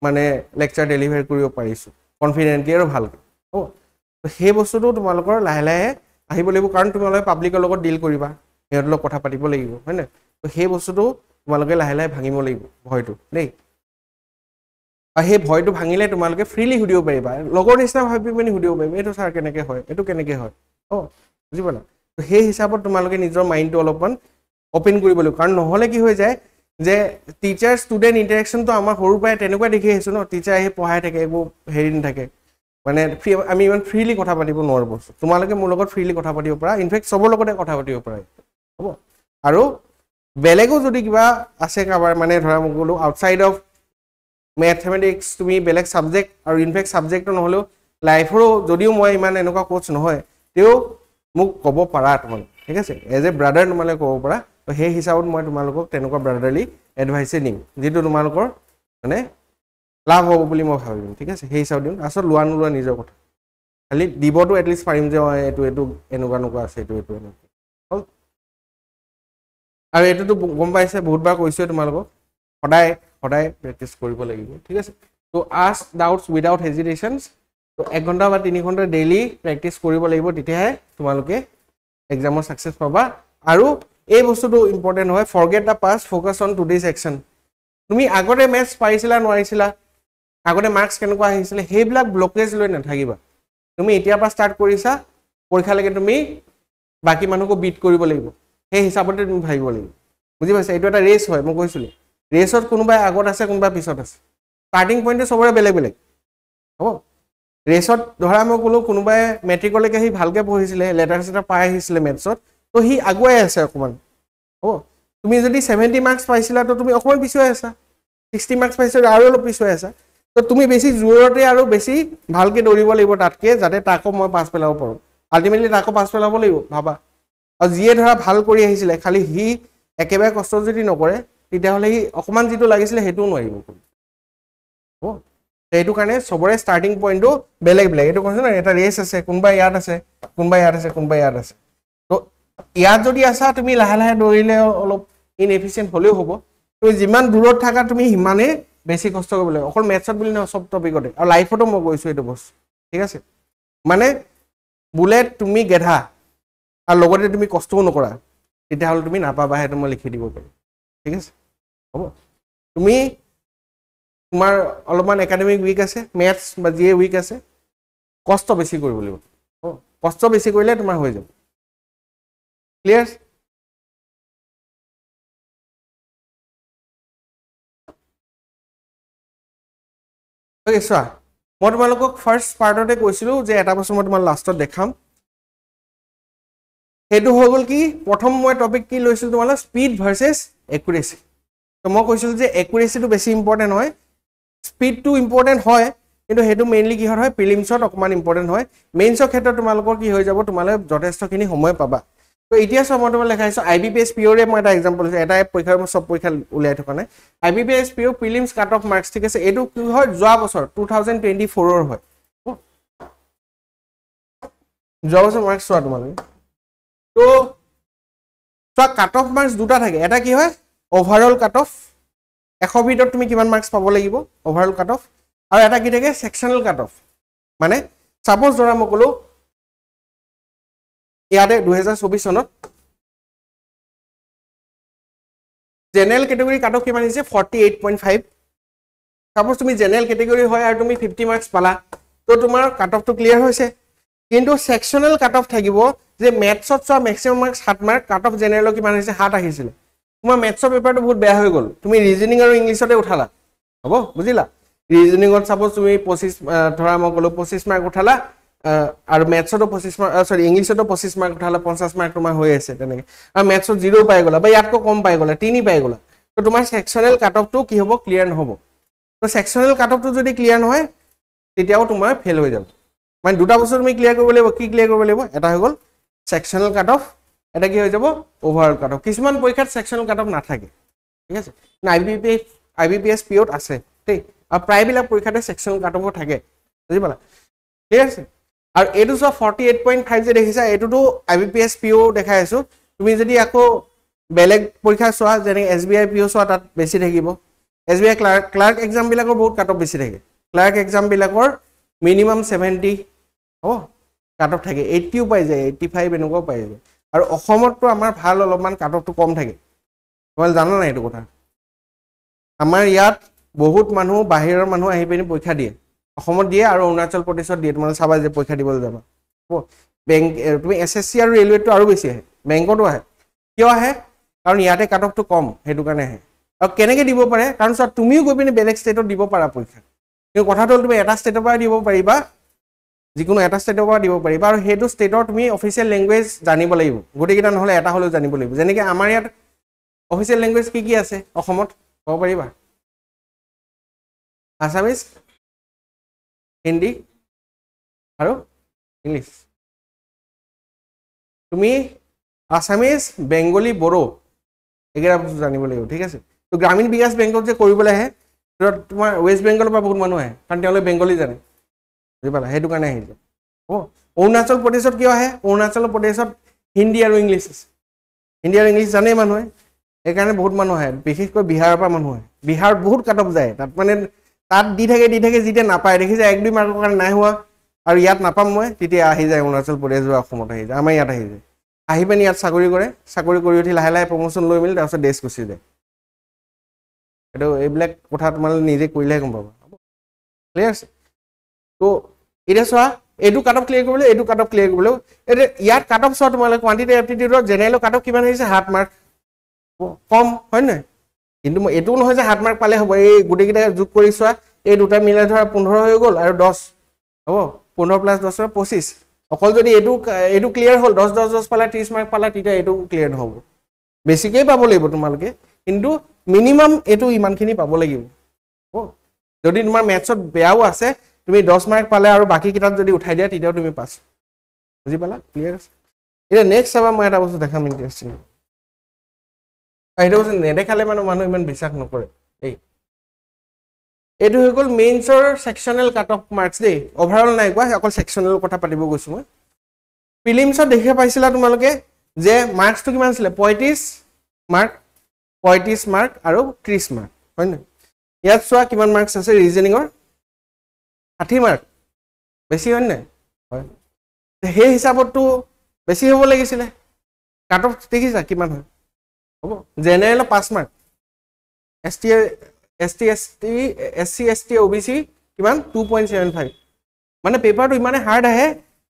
মানে লেকচাৰ ডেলিভাৰ কৰিব পাৰিছো কনফিডেন্টলি আৰু ভালকৈ হ'ব তো সেই বস্তুটো তোমালোকৰ লাহে লাহে আহিব লাগিব কাৰণ তোমালোকে পাব্লিকৰ লগত ডিল কৰিবা হেৰ লগত কথা পাতিব লাগিব হয় না তো সেই বস্তুটো তোমালোকে লাহে লাহে ভাঙিব লাগিব ভয়টো দেই আৰু সেই ভয়টো ভাঙিলে তোমালোকে ফ্ৰীলি হুদিব পাৰিবা লগৰ নিচিনা ভাবি মানে হুদিব পাৰিবা এটো স্যাৰ কেনেকে হয় এটো কেনেকে হয় ও বুজি পালা তো সেই হিচাপত তোমালোকে নিজৰ মাইন্ডটো অলপমান ওপেন কৰিব লাগিব কাৰণ নহলে কি হৈ যায় যে টিচাৰ ষ্টুডেন্ট ইন্টাৰেকশনটো আমাৰ সৰু পৰাই তেনেকুৱা দেখি আহিছো ন টিচাৰ আহি পঢ়াই থাকে একো হেৰি নাথাকে মানে আমি ইমান ফ্ৰীলি কথা পাতিব নোৱাৰো বস্তু তোমালোকে মোৰ লগত ফ্ৰীলি কথা পাতিব পাৰা ইনফেক্ট সবৰ লগতে কথা পাতিব পাৰা হ'ব আৰু বেলেগো যদি কিবা আছে কাবাৰ মানে ধৰা মোক গলো আউটসাইড অফ ম্যাথমেটিক্স তুমি বেলেগ সাবজেক্ট আৰু ইনফেক্ট সাবজেক্টটো নহলেও লাইফৰো যদিও মই ইমান এনেকুৱা কোচ নহয় তেও মোক ক'ব পাৰা তোমালোক ঠিক আছে এজ এ ব্ৰাদাৰ তোমালোকে ক'ব পাৰা তো সেই হিচাপত মই তোমালোকক তেনেকুৱা ব্ৰাদাৰলি এডভাইস দিম যেটো তোমালোকৰ মানে লাভ হ'ব বুলি মই ভাবিম ঠিক আছে সেই হিচাপত দিম আসল লোৱা নোলোৱা নিজৰ কথা খালি দিবটো এটলিষ্ট পাৰিম যে এটো এনেকুৱা আছে এটো হল আৰু এটোটো গম পাইছে বহুতবাৰ কৈছো তোমালোকক সদায় প্ৰেক্টিস কৰিব লাগিব ঠিক আছে তো আস্ক ডাউটস উইদাউট হেজিটেশনস তো 1 ঘন্টা বা 3 ঘন্টা ডেইলি প্ৰেক্টিস কৰিব লাগিব তেতিয়াহে তোমালোকে এক্সামৰ সাকসেস পাবা আৰু এই বস্তুটো ইম্পৰ্টেন্ট হয় forget the past focus on today's action তুমি আগতে ম্যাথছ পাৰিছিলা নোৱাৰিছিলা আগতে মাৰ্কস কেনেকুৱা আহিছিল হেইবিলাক ব্লকেজ লৈ নাথাকিবা তুমি এতিয়াৰ পৰা ষ্টাৰ্ট কৰিছা পৰীক্ষালৈকে তুমি বাকি মানুহকো বিট কৰিব লাগিব সেই হিচাপতে তুমি ভাবিব লাগিব বুজি পাইছা এইটো এটা ৰেস হয় মই কৈছিলো ৰেসত কোনোবাই আগত আছে কোনোবাই পিছত আছে স্টাৰ্টিং পইণ্টটো সবৰে বেলেগ বেলেগ হ'ব ৰেসত ধৰা মই কলো কোনোবাই মেট্ৰিকলৈকে হি ভালকে পঢ়িছিলে লেটাৰ সেটা পাই আহিছিলে মেথছত তো হি আগুৱাই আছে অকমান হ'ব তুমি যদি 70 মাৰ্কস পাইছিলা তো তুমি অকমান পিছুৱাই আছা 60 মাৰ্কস পাইছা আৰু অলপ পিছুৱাই আছা তো তুমি বেছি জোৰতে আৰু বেছি ভালকে দৌৰিব লাগিব তাতকে যাতে তাকো মই পাছ পেলাব পাৰো আলটিমেটলি তাকো পাছ পেলাব লাগিব ভাবা আৰু যিয়ে ধৰা ভাল কৰি আহিছিলে খালি হি একেবাৰে কষ্ট যদি নকৰে তেতিয়া হলে হি অকমান যিটো লাগিছিলে হেতু নোৱাৰিব হ'ব এইটো কাৰণে সবৰে স্টাৰ্টিং পইণ্টটো বেলেগ বেলেগ এইটো কৈছ না এটা ৰেস আছে কোনবা ইয়াত আছে কোনবা ইয়াত আছে কোনবা ইয়াত আছে তো ইয়াত যদি আছা তুমি লাহে লাহে দৌৰিলে অলপ ইনএফিচিয়েন্ট হলেও হ'ব তুমি যিমান দূৰত থাকা তুমি সিমানে বেছি কষ্ট কৰিব লাগিব অকল মেথছত বুলি নহয় সব টপিকতে আৰু লাইফতো মই কৈছো এইটো বস্তু ঠিক আছে মানে বুলেট তুমি গেধা আৰু লগতে তুমি কষ্টও নকৰা তেতিয়াহ'লে তুমি নাপাবা সেইটো মই লিখি দিব পাৰিম ঠিক আছে হ'ব তুমি তোমাৰ অলপমান একাডেমিক উইক আছে মেথছ বা যিয়ে উইক আছে কষ্ট বেছি কৰিব লাগিব কষ্ট বেছি কৰিলে তোমাৰ হৈ যাব ক্লিয়াৰ অ'কে চোৱা মই তোমালোকক ফাৰ্ষ্ট পাৰ্টতে কৈছিলোঁ যে এটা বস্তু মই তোমাৰ লাষ্টত দেখাম সেইটো হৈ গ'ল কি প্ৰথম মই টপিক কি লৈছিলোঁ তোমালোক স্পীড ভাৰ্চেছ একুৰেচি তো মই কৈছিলোঁ যে একুৰেচিটো বেছি ইম্পৰ্টেণ্ট হয় স্পীডটো ইম্পৰ্টেণ্ট হয় কিন্তু সেইটো মেইনলি কিহত হয় প্ৰিলিমছত অকণমান ইম্পৰ্টেণ্ট হয় মেইনছৰ ক্ষেত্ৰত তোমালোকৰ কি হৈ যাব তোমালোকে যথেষ্টখিনি সময় পাবা তো এতিয়া চোৱা মই তোমাক লেখাইছোঁ IBPS পিঅ'ৰে মই এটা এক্সাম্পল দিছোঁ এটা পৰীক্ষাৰ মই চব পৰীক্ষা উলিয়াই থকা নাই IBPS পিঅ' prelims cut off marks ঠিক আছে এইটো কি হয় যোৱা বছৰ 2024 হয় যোৱা বছৰ মাৰ্কছ চোৱা তোমালোকে তো চোৱা কাট অফ মাৰ্কছ দুটা থাকে এটা কি হয় অভাৰঅল কাট অফ 100 ভিতৰত তুমি কিমান মাৰ্কছ পাব লাগিব অভাৰঅল কাট অফ আৰু এটা কি থাকে সেকশনাল কাট অফ মানে সাপোজ ধৰা মই ক'লো ইয়াতে 2024 চনত জেনাৰেল কেটেগৰী কাট অফ কিমান হৈছে 48.5 সাপোজ তুমি জেনাৰেল কেটেগৰী হয় আৰু তুমি 50 মাৰ্কছ পালা তো তোমাৰ কাট অফটো ক্লিয়াৰ হৈছে কিন্তু সেকশনাল কাট অফ থাকিব যে মেথছত চোৱা maximum marks 7 mark cut off জেনাৰেলৰ কিমান হৈছে 7 আহিছিল তোমাৰ মেথছৰ পেপাৰটো বহুত বেয়া হৈ গ'ল তুমি ৰিজনিং আৰু ইংলিছতে উঠালা হ'ব বুজিলা ৰিজনিংত সাপোজ তুমি 25 ধৰা মই ক'লো 25 মাৰ্ক উঠালা আৰু মেথছতো 25 মাৰ্ক সৰি ইংলিছতো 25 মাৰ্ক উঠালা 50 মাৰ্ক তোমাৰ হৈ আছে তেনেকৈ আৰু মেথছত 0 পাই গ'লা বা ইয়াতকৈ কম পাই গ'লা 3 পাই গ'লা তো তোমাৰ সেকশনাল কাট অফটো কি হ'ব ক্লিয়াৰ নহ'ব তো সেকশনাল কাট অফটো যদি ক্লিয়াৰ নহয় তেতিয়াও তোমাৰ ফেল হৈ যাব মানে দুটা বস্তু তুমি ক্লিয়াৰ কৰিব লাগিব কি ক্লিয়াৰ কৰিব লাগিব এটা হৈ গ'ল সেকশনাল কাট অফ এটা কি হৈ যাব ওভাৰঅল কাট অফ কিছুমান পৰীক্ষাত সেকশনাল কাট অফ নাথাকে ঠিক আছে IBPS পিঅ'ত আছে ঠিক আৰু প্ৰায়বিলাক পৰীক্ষাতে সেকশনাল কাট অফ থাকে বুজি পালা ঠিক আছে আৰু এইটো চোৱা 48.5 যে দেখিছা এইটোতো IBPS পিঅ' দেখাই আছো তুমি যদি আকৌ বেলেগ পৰীক্ষা চোৱা যেনে SBI পিঅ' চোৱা তাত বেছি থাকিব SBI ক্লাৰ্ক এক্সাম বিলাকৰ বহুত কাট অফ বেছি থাকে ক্লাৰ্ক এক্সাম বিলাকৰ মিনিমাম 70 হ'ব কাট অফ থাকে 80ও পাই যায় 85 এনেকুৱাও পাই যায় আৰু অসমততো আমাৰ ভাল অলপমান কাট অফটো কম থাকে তোমালোকে জানা নাই এইটো কথা আমাৰ ইয়াত বহুত মানুহ বাহিৰৰ মানুহ আহি পিনি পৰীক্ষা দিয়ে অসমত দিয়ে আৰু অৰুণাচল প্ৰদেশত দিয়ে তোমালোকে চাবা যে পৰীক্ষা দিবলৈ যাবা বেংক তুমি SSC আৰু ৰেলৱেটো আৰু বেছি আহে বেংকতো আহে কিয় আহে কাৰণ ইয়াতে কাট অফটো কম সেইটো কাৰণে আহে আৰু কেনেকৈ দিব পাৰে কাৰণ চোৱা তুমিও গৈ পিনি বেলেগ ষ্টেটত দিব পাৰা পৰীক্ষা কিন্তু কথাটো হ'ল তুমি এটা ষ্টেটৰ পৰা দিব পাৰিবা যিকোনো এটা ষ্টেটৰ পৰা দিব পাৰিবা আৰু সেইটো ষ্টেটৰ তুমি অফিচিয়েল লেংগুৱেজ জানিব লাগিব গোটেইকেইটা নহ'লে এটা হ'লেও জানিব লাগিব যেনেকৈ আমাৰ ইয়াত অফিচিয়েল লেংগুৱেজ কি আছে অসমত ক'ব পাৰিবা আছামিজ হিন্দী আৰু ইংলিছ তুমি আছামিজ বেংগলী বড়ো এইকেইটা বস্তু জানিব লাগিব ঠিক আছে তো গ্ৰামীণ বিকাশ বেংকত যে কৰিবলৈ আহে তোমাৰ ৱেষ্ট বেংগলৰ পৰা বহুত মানুহ আহে কাৰণ তেওঁলোকে বেংগলী জানে বুজি পালা সেইটো কাৰণে আহিছে অৰুণাচল প্ৰদেশত কিয় আহে অৰুণাচল প্ৰদেশত হিন্দী আৰু ইংলিছ আছে হিন্দী আৰু ইংলিছ জানেই মানুহে সেইকাৰণে বহুত মানুহ আহে বিশেষকৈ বিহাৰৰ পৰা মানুহ আহে বিহাৰত বহুত কাট অফ যায় তাত মানে তাত দি থাকে যেতিয়া নাপায় দেখিছে 1-2 মাৰ্কৰ কাৰণে নাই হোৱা আৰু ইয়াত নাপাম মই তেতিয়া আহি যায় অৰুণাচল প্ৰদেশ বা অসমত আহি যায় আমাৰ ইয়াত আহি যায় আহি পিনি ইয়াত চাকৰি কৰে চাকৰি কৰি উঠি লাহে লাহে প্ৰমোশ্যন লৈ মেলি তাৰপিছত দেশ গুচি যায় এইটো এইবিলাক কথা তোমালোকে নিজে কৰিলেহে গম পাবা ক্লিয়াৰ আছে তো এতিয়া চোৱা এইটো কাট অফ ক্লিয়াৰ কৰিবলৈ এইটো কাট অফ ক্লিয়াৰ কৰিবলৈ এতিয়া ইয়াত কাট অফ চোৱা তোমালোকে কোৱান্টিটি এপ্টিটিউডৰ জেনেৰেলৰ কাট অফ কিমান আহিছে 7 মাৰ্ক কম হয় নহয় কিন্তু এইটোও নহয় যে 7 মাৰ্ক পালে হ'ব এই গোটেইকেইটা যোগ কৰি চোৱা এই দুটা মিলাই ধৰা 15 হৈ গ'ল আৰু 10 হ'ব 15 + 10 = 25 অকল যদি এইটো ক্লিয়াৰ হ'ল 10 পালা 30 মাৰ্ক পালা তেতিয়া এইটো ক্লিয়াৰ নহ'ব বেছিকৈ পাব লাগিব তোমালোকে কিন্তু মিনিমাম এইটো ইমানখিনি পাব লাগিব যদি তোমাৰ মেথছত বেয়াও আছে তুমি 10 মাৰ্ক পালে আৰু বাকী কিতাপ যদি উঠাই দিয়া তেতিয়াও তুমি পাছ বুজি পালা ক্লিয়াৰ আছে এতিয়া নেক্সট চাবা মই এটা বস্তু দেখাম ইণ্টাৰেষ্টিং এইটো বস্তু নেদেখালে মানে মানুহ ইমান বিশ্বাস নকৰে এইটো হৈ গ'ল মেইনছৰ সেকশনাল কাট অফ মাৰ্কছ দেই অভাৰঅল নাই কোৱা অকল সেকশনাল কথা পাতিব গৈছো মই প্ৰিলিমছত দেখিব পাইছিলা তোমালোকে যে মাৰ্কছটো কিমান আছিলে 35 মাৰ্ক 35 মাৰ্ক আৰু 30 মাৰ্ক হয় না ইয়াত চোৱা কিমান মাৰ্কস আছে ৰিজনিংৰ 60 মাৰ্ক বেছি হয় নাই হয় হে হিচাপতটো বেছি হ'ব লাগিছিল কাট অফ দেখিছা কিমান হয় হ'ব general 5 mark ST SC OBC কিমান 2.75 মানে পেপাৰটো ইমানে হাৰ্ড আহে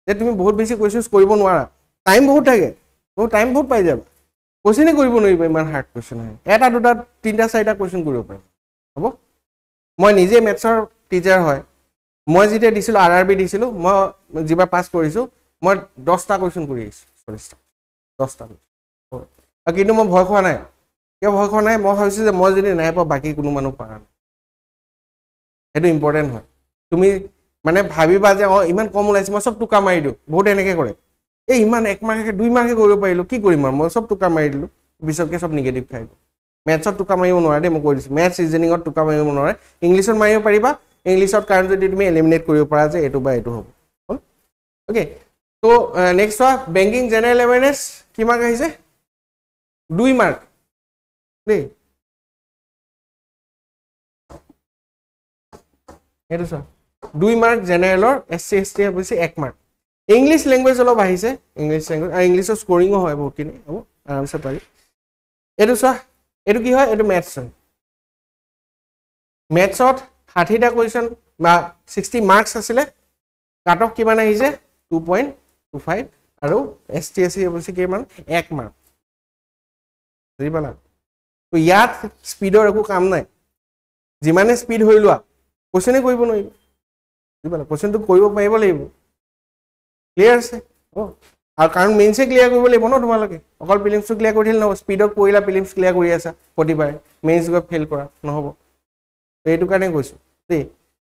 যে তুমি বহুত বেছি কোৱেশ্চনছ কৰিব নোৱাৰা টাইম বহুত থাকে টাইম বহুত পাই যাবা কোৱেশ্চনে কৰিব নোৱাৰিবা ইমান হাৰ্ড কোৱেশ্চন আহে এটা দুটা তিনটা চাৰিটা কোৱেশ্চন কৰিব পাৰিম হ'ব মই নিজে মেথছৰ টিচাৰ হয় মই যেতিয়া দিছিলো RRB দিছিলো মই যিবা পাস কৰিছো মই 10টা কোৱেশ্চন কৰি আহিছো 10টা কিন্তু মই ভয় খোৱা নাই কিয় ভয় খোৱা নাই মই ভাবিছো যে মই যদি নাই পাওঁ বাকি কোনো মানুহ পাৰা নাই সেইটো ইম্পৰ্টেন্ট হয় তুমি মানে ভাবিবা যে ইমান কম ওলাইছে মই সব টুকা মাৰি দিও বহুত এনেকৈ কৰে এই ইমান 1 মাৰ্কে 2 মাৰ্কে কৰিব পাৰিলো কি কৰিম মই সব টুকা মাৰি দিলো বিছকে সব নিগেটিভ খাই মেথছত টুকা মাৰিব নোৱাৰে দে মই কৈ দিছো মেথছ ৰিজনিংত টুকা মাৰিব নোৱাৰে ইংলিছত মাৰিব পাৰিবা ইংলিছত কাৰণ যদি তুমি এলিমিনেট কৰিব পাৰা যে এটো বা এটো হ'ব ওকে তো নেক্সট ওয়া বেংকিং জেনাৰেল এৱেৰনেছ কি মাৰ্ক আহিছে 2 মাৰ্ক দেই এটো চোৱা 2 মাৰ্ক জেনাৰেলৰ SC ST হৈছে 1 মাৰ্ক ইংলিশ ল্যাঙ্গুৱেজ অলপ আহিছে ইংলিশ ল্যাঙ্গুৱেজ আৰু ইংলিশৰ স্কোৰিংও হয় বহুতখিনি হ'ব আৰামছে পাৰি এটো চোৱা এটো কি হয় এটো ম্যাথছ হয় ম্যাথছত 60টা কোৱেশ্চন বা 60 মাৰ্কস আছিলে কাট অফ কিমান আহিছে 2.25 আৰু ST SC হৈছে কিমান 1 মাৰ্ক বুজিলা তো ইয়াত স্পিডৰ একো কাম নাই যিমানে স্পিড হৈ লোৱা কোৱেশ্চনে কৰিব নোৱাৰিব বুজিলা কোৱেশ্চনটো কৰিব পাৰিব লাগিব ক্লিয়াৰ আছে আৰু কাৰণ মেইনছে ক্লিয়াৰ কৰিব লাগিব ন তোমালোকে অকল প্ৰিলিমছটো ক্লিয়াৰ কৰি দিলে নহব স্পিডত কৰিলা প্ৰিলিমছ ক্লিয়াৰ কৰি আছা প্ৰতিবাৰে মেইনছ গৈ ফেল কৰা নহব এইটো কাৰণে কৈছো দেই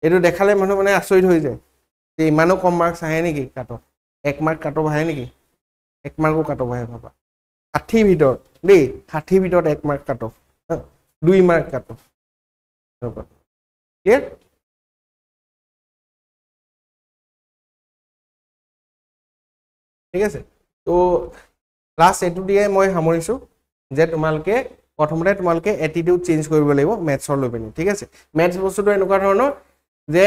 এইটো দেখালে মানুহ মানে আচৰিত হৈ যায় যে ইমানো কম মাৰ্কছ আহে নেকি cut off 1 mark cut of আহে নেকি 1 মাৰ্কো কাট অফ আহে ভাবা 60 ভিতৰত দেই 60 ভিতৰত 1 mark cut of 2 mark cut of clear ঠিক আছে তো ক্লাস এটু দিয়ে মই সামৰিছো যে তোমালকে প্ৰথমতে তোমালকে এটিটিউড চেঞ্জ কৰিব লাগিব মেথছৰ লৈ পিনি ঠিক আছে মেথছ বস্তুটো এনেকুৱা ধৰণৰ যে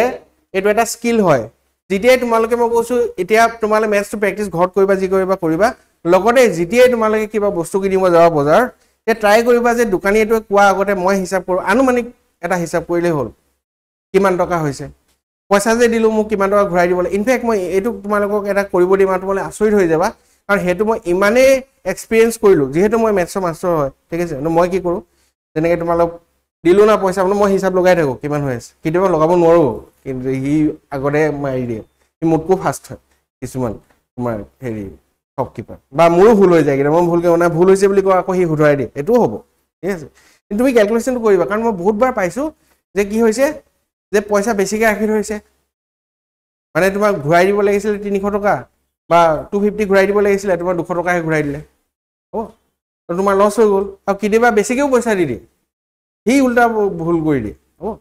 এটো এটা স্কিল হয় যেতিয়াই তোমালকে মই কৈছো এতিয়া তোমালে মেথছটো প্ৰেক্টিস ঘৰত কৰিবা যি কৰিবা লগতে যেতিয়াই তোমালকে কিবা বস্তু কিনিব যাবা বজাৰ তে ট্ৰাই কৰিবা যে দোকানী এটো কোৱা আগতে মই হিচাপ কৰো আনুমানিক এটা হিচাপ কৰিলে হ'ল কিমান টকা হৈছে পইচা যে দিলো মোক কিমান টকা ঘূৰাই দিবলৈ ইনফেক্ট মই এটো তোমালোকক এটা কৰিব দিম আৰু তোমালে আচৰিত হৈ যাবা কাৰণ হেতু মই ইমানে এক্সপেৰিয়েন্স কৰিলো যেহেতু মই মেথছৰ মাস্টাৰ হয় ঠিক আছে মই কি কৰো যেনেকৈ তোমালোক দিলো না পইচা মই হিচাপ লগাই থাকো কিমান হৈ আছে কেতিয়াবা লগাব নোৱাৰো কিন্তু হি আগতে মাৰি দিয়ে হি মোতকো ফাষ্ট হয় কিছুমান তোমাৰ হেৰি শপকিপাৰ বা মোৰো ভুল হৈ যায় কিন্তু মই ভুলকে মানে ভুল হৈছে বুলি কোৱা আকৌ হি শুধৰাই দিয়ে এটো হ'ব ঠিক আছে কিন্তু তুমি ক্যালকুলেশনটো কৰিবা কাৰণ মই বহুতবাৰ পাইছো যে কি হৈছে যে পইচা বেছিকৈ ৰাখি থৈছে মানে তোমাক ঘূৰাই দিব লাগিছিল 300 টকা বা 250 ঘূৰাই দিব লাগিছিল তোমাৰ 200 টকাহে ঘূৰাই দিলে হ'ব তো তোমাৰ লস হৈ গ'ল আৰু কিদিবা বেছিকেও পইচা দি দিয়ে হি উল্টা ভুল কৰি দিয়ে হ'ব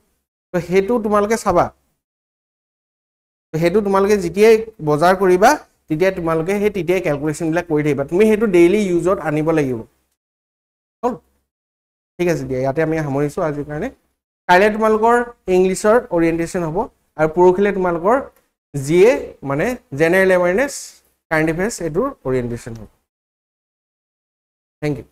তো হেতু তোমালকে চাবা তো হেতু তোমালকে যেতিয়াই বজাৰ কৰিবা তেতিয়া তোমালকে হে তেতিয়াই ক্যালকুলেশন বিলাক কৰি থাকিবা তুমি হেতু ডেইলি ইউজত আনিব লাগিব হ'ল ঠিক আছে দিয়া ইয়াতে আমি সামৰিছো আজিৰ কাৰণে কাইলে তোমালোকৰ ইংলিছৰ ওৰিয়েন্টেশন হ'ব আৰু পৰখিলে তোমালোকৰ জিএ মানে জেনাৰেল এৱেৰনেছ কাৰেন্ট এফেয়াৰ্स এটোৰ ওৰিয়েন্টেশন হ'ব থ্যাংক ইউ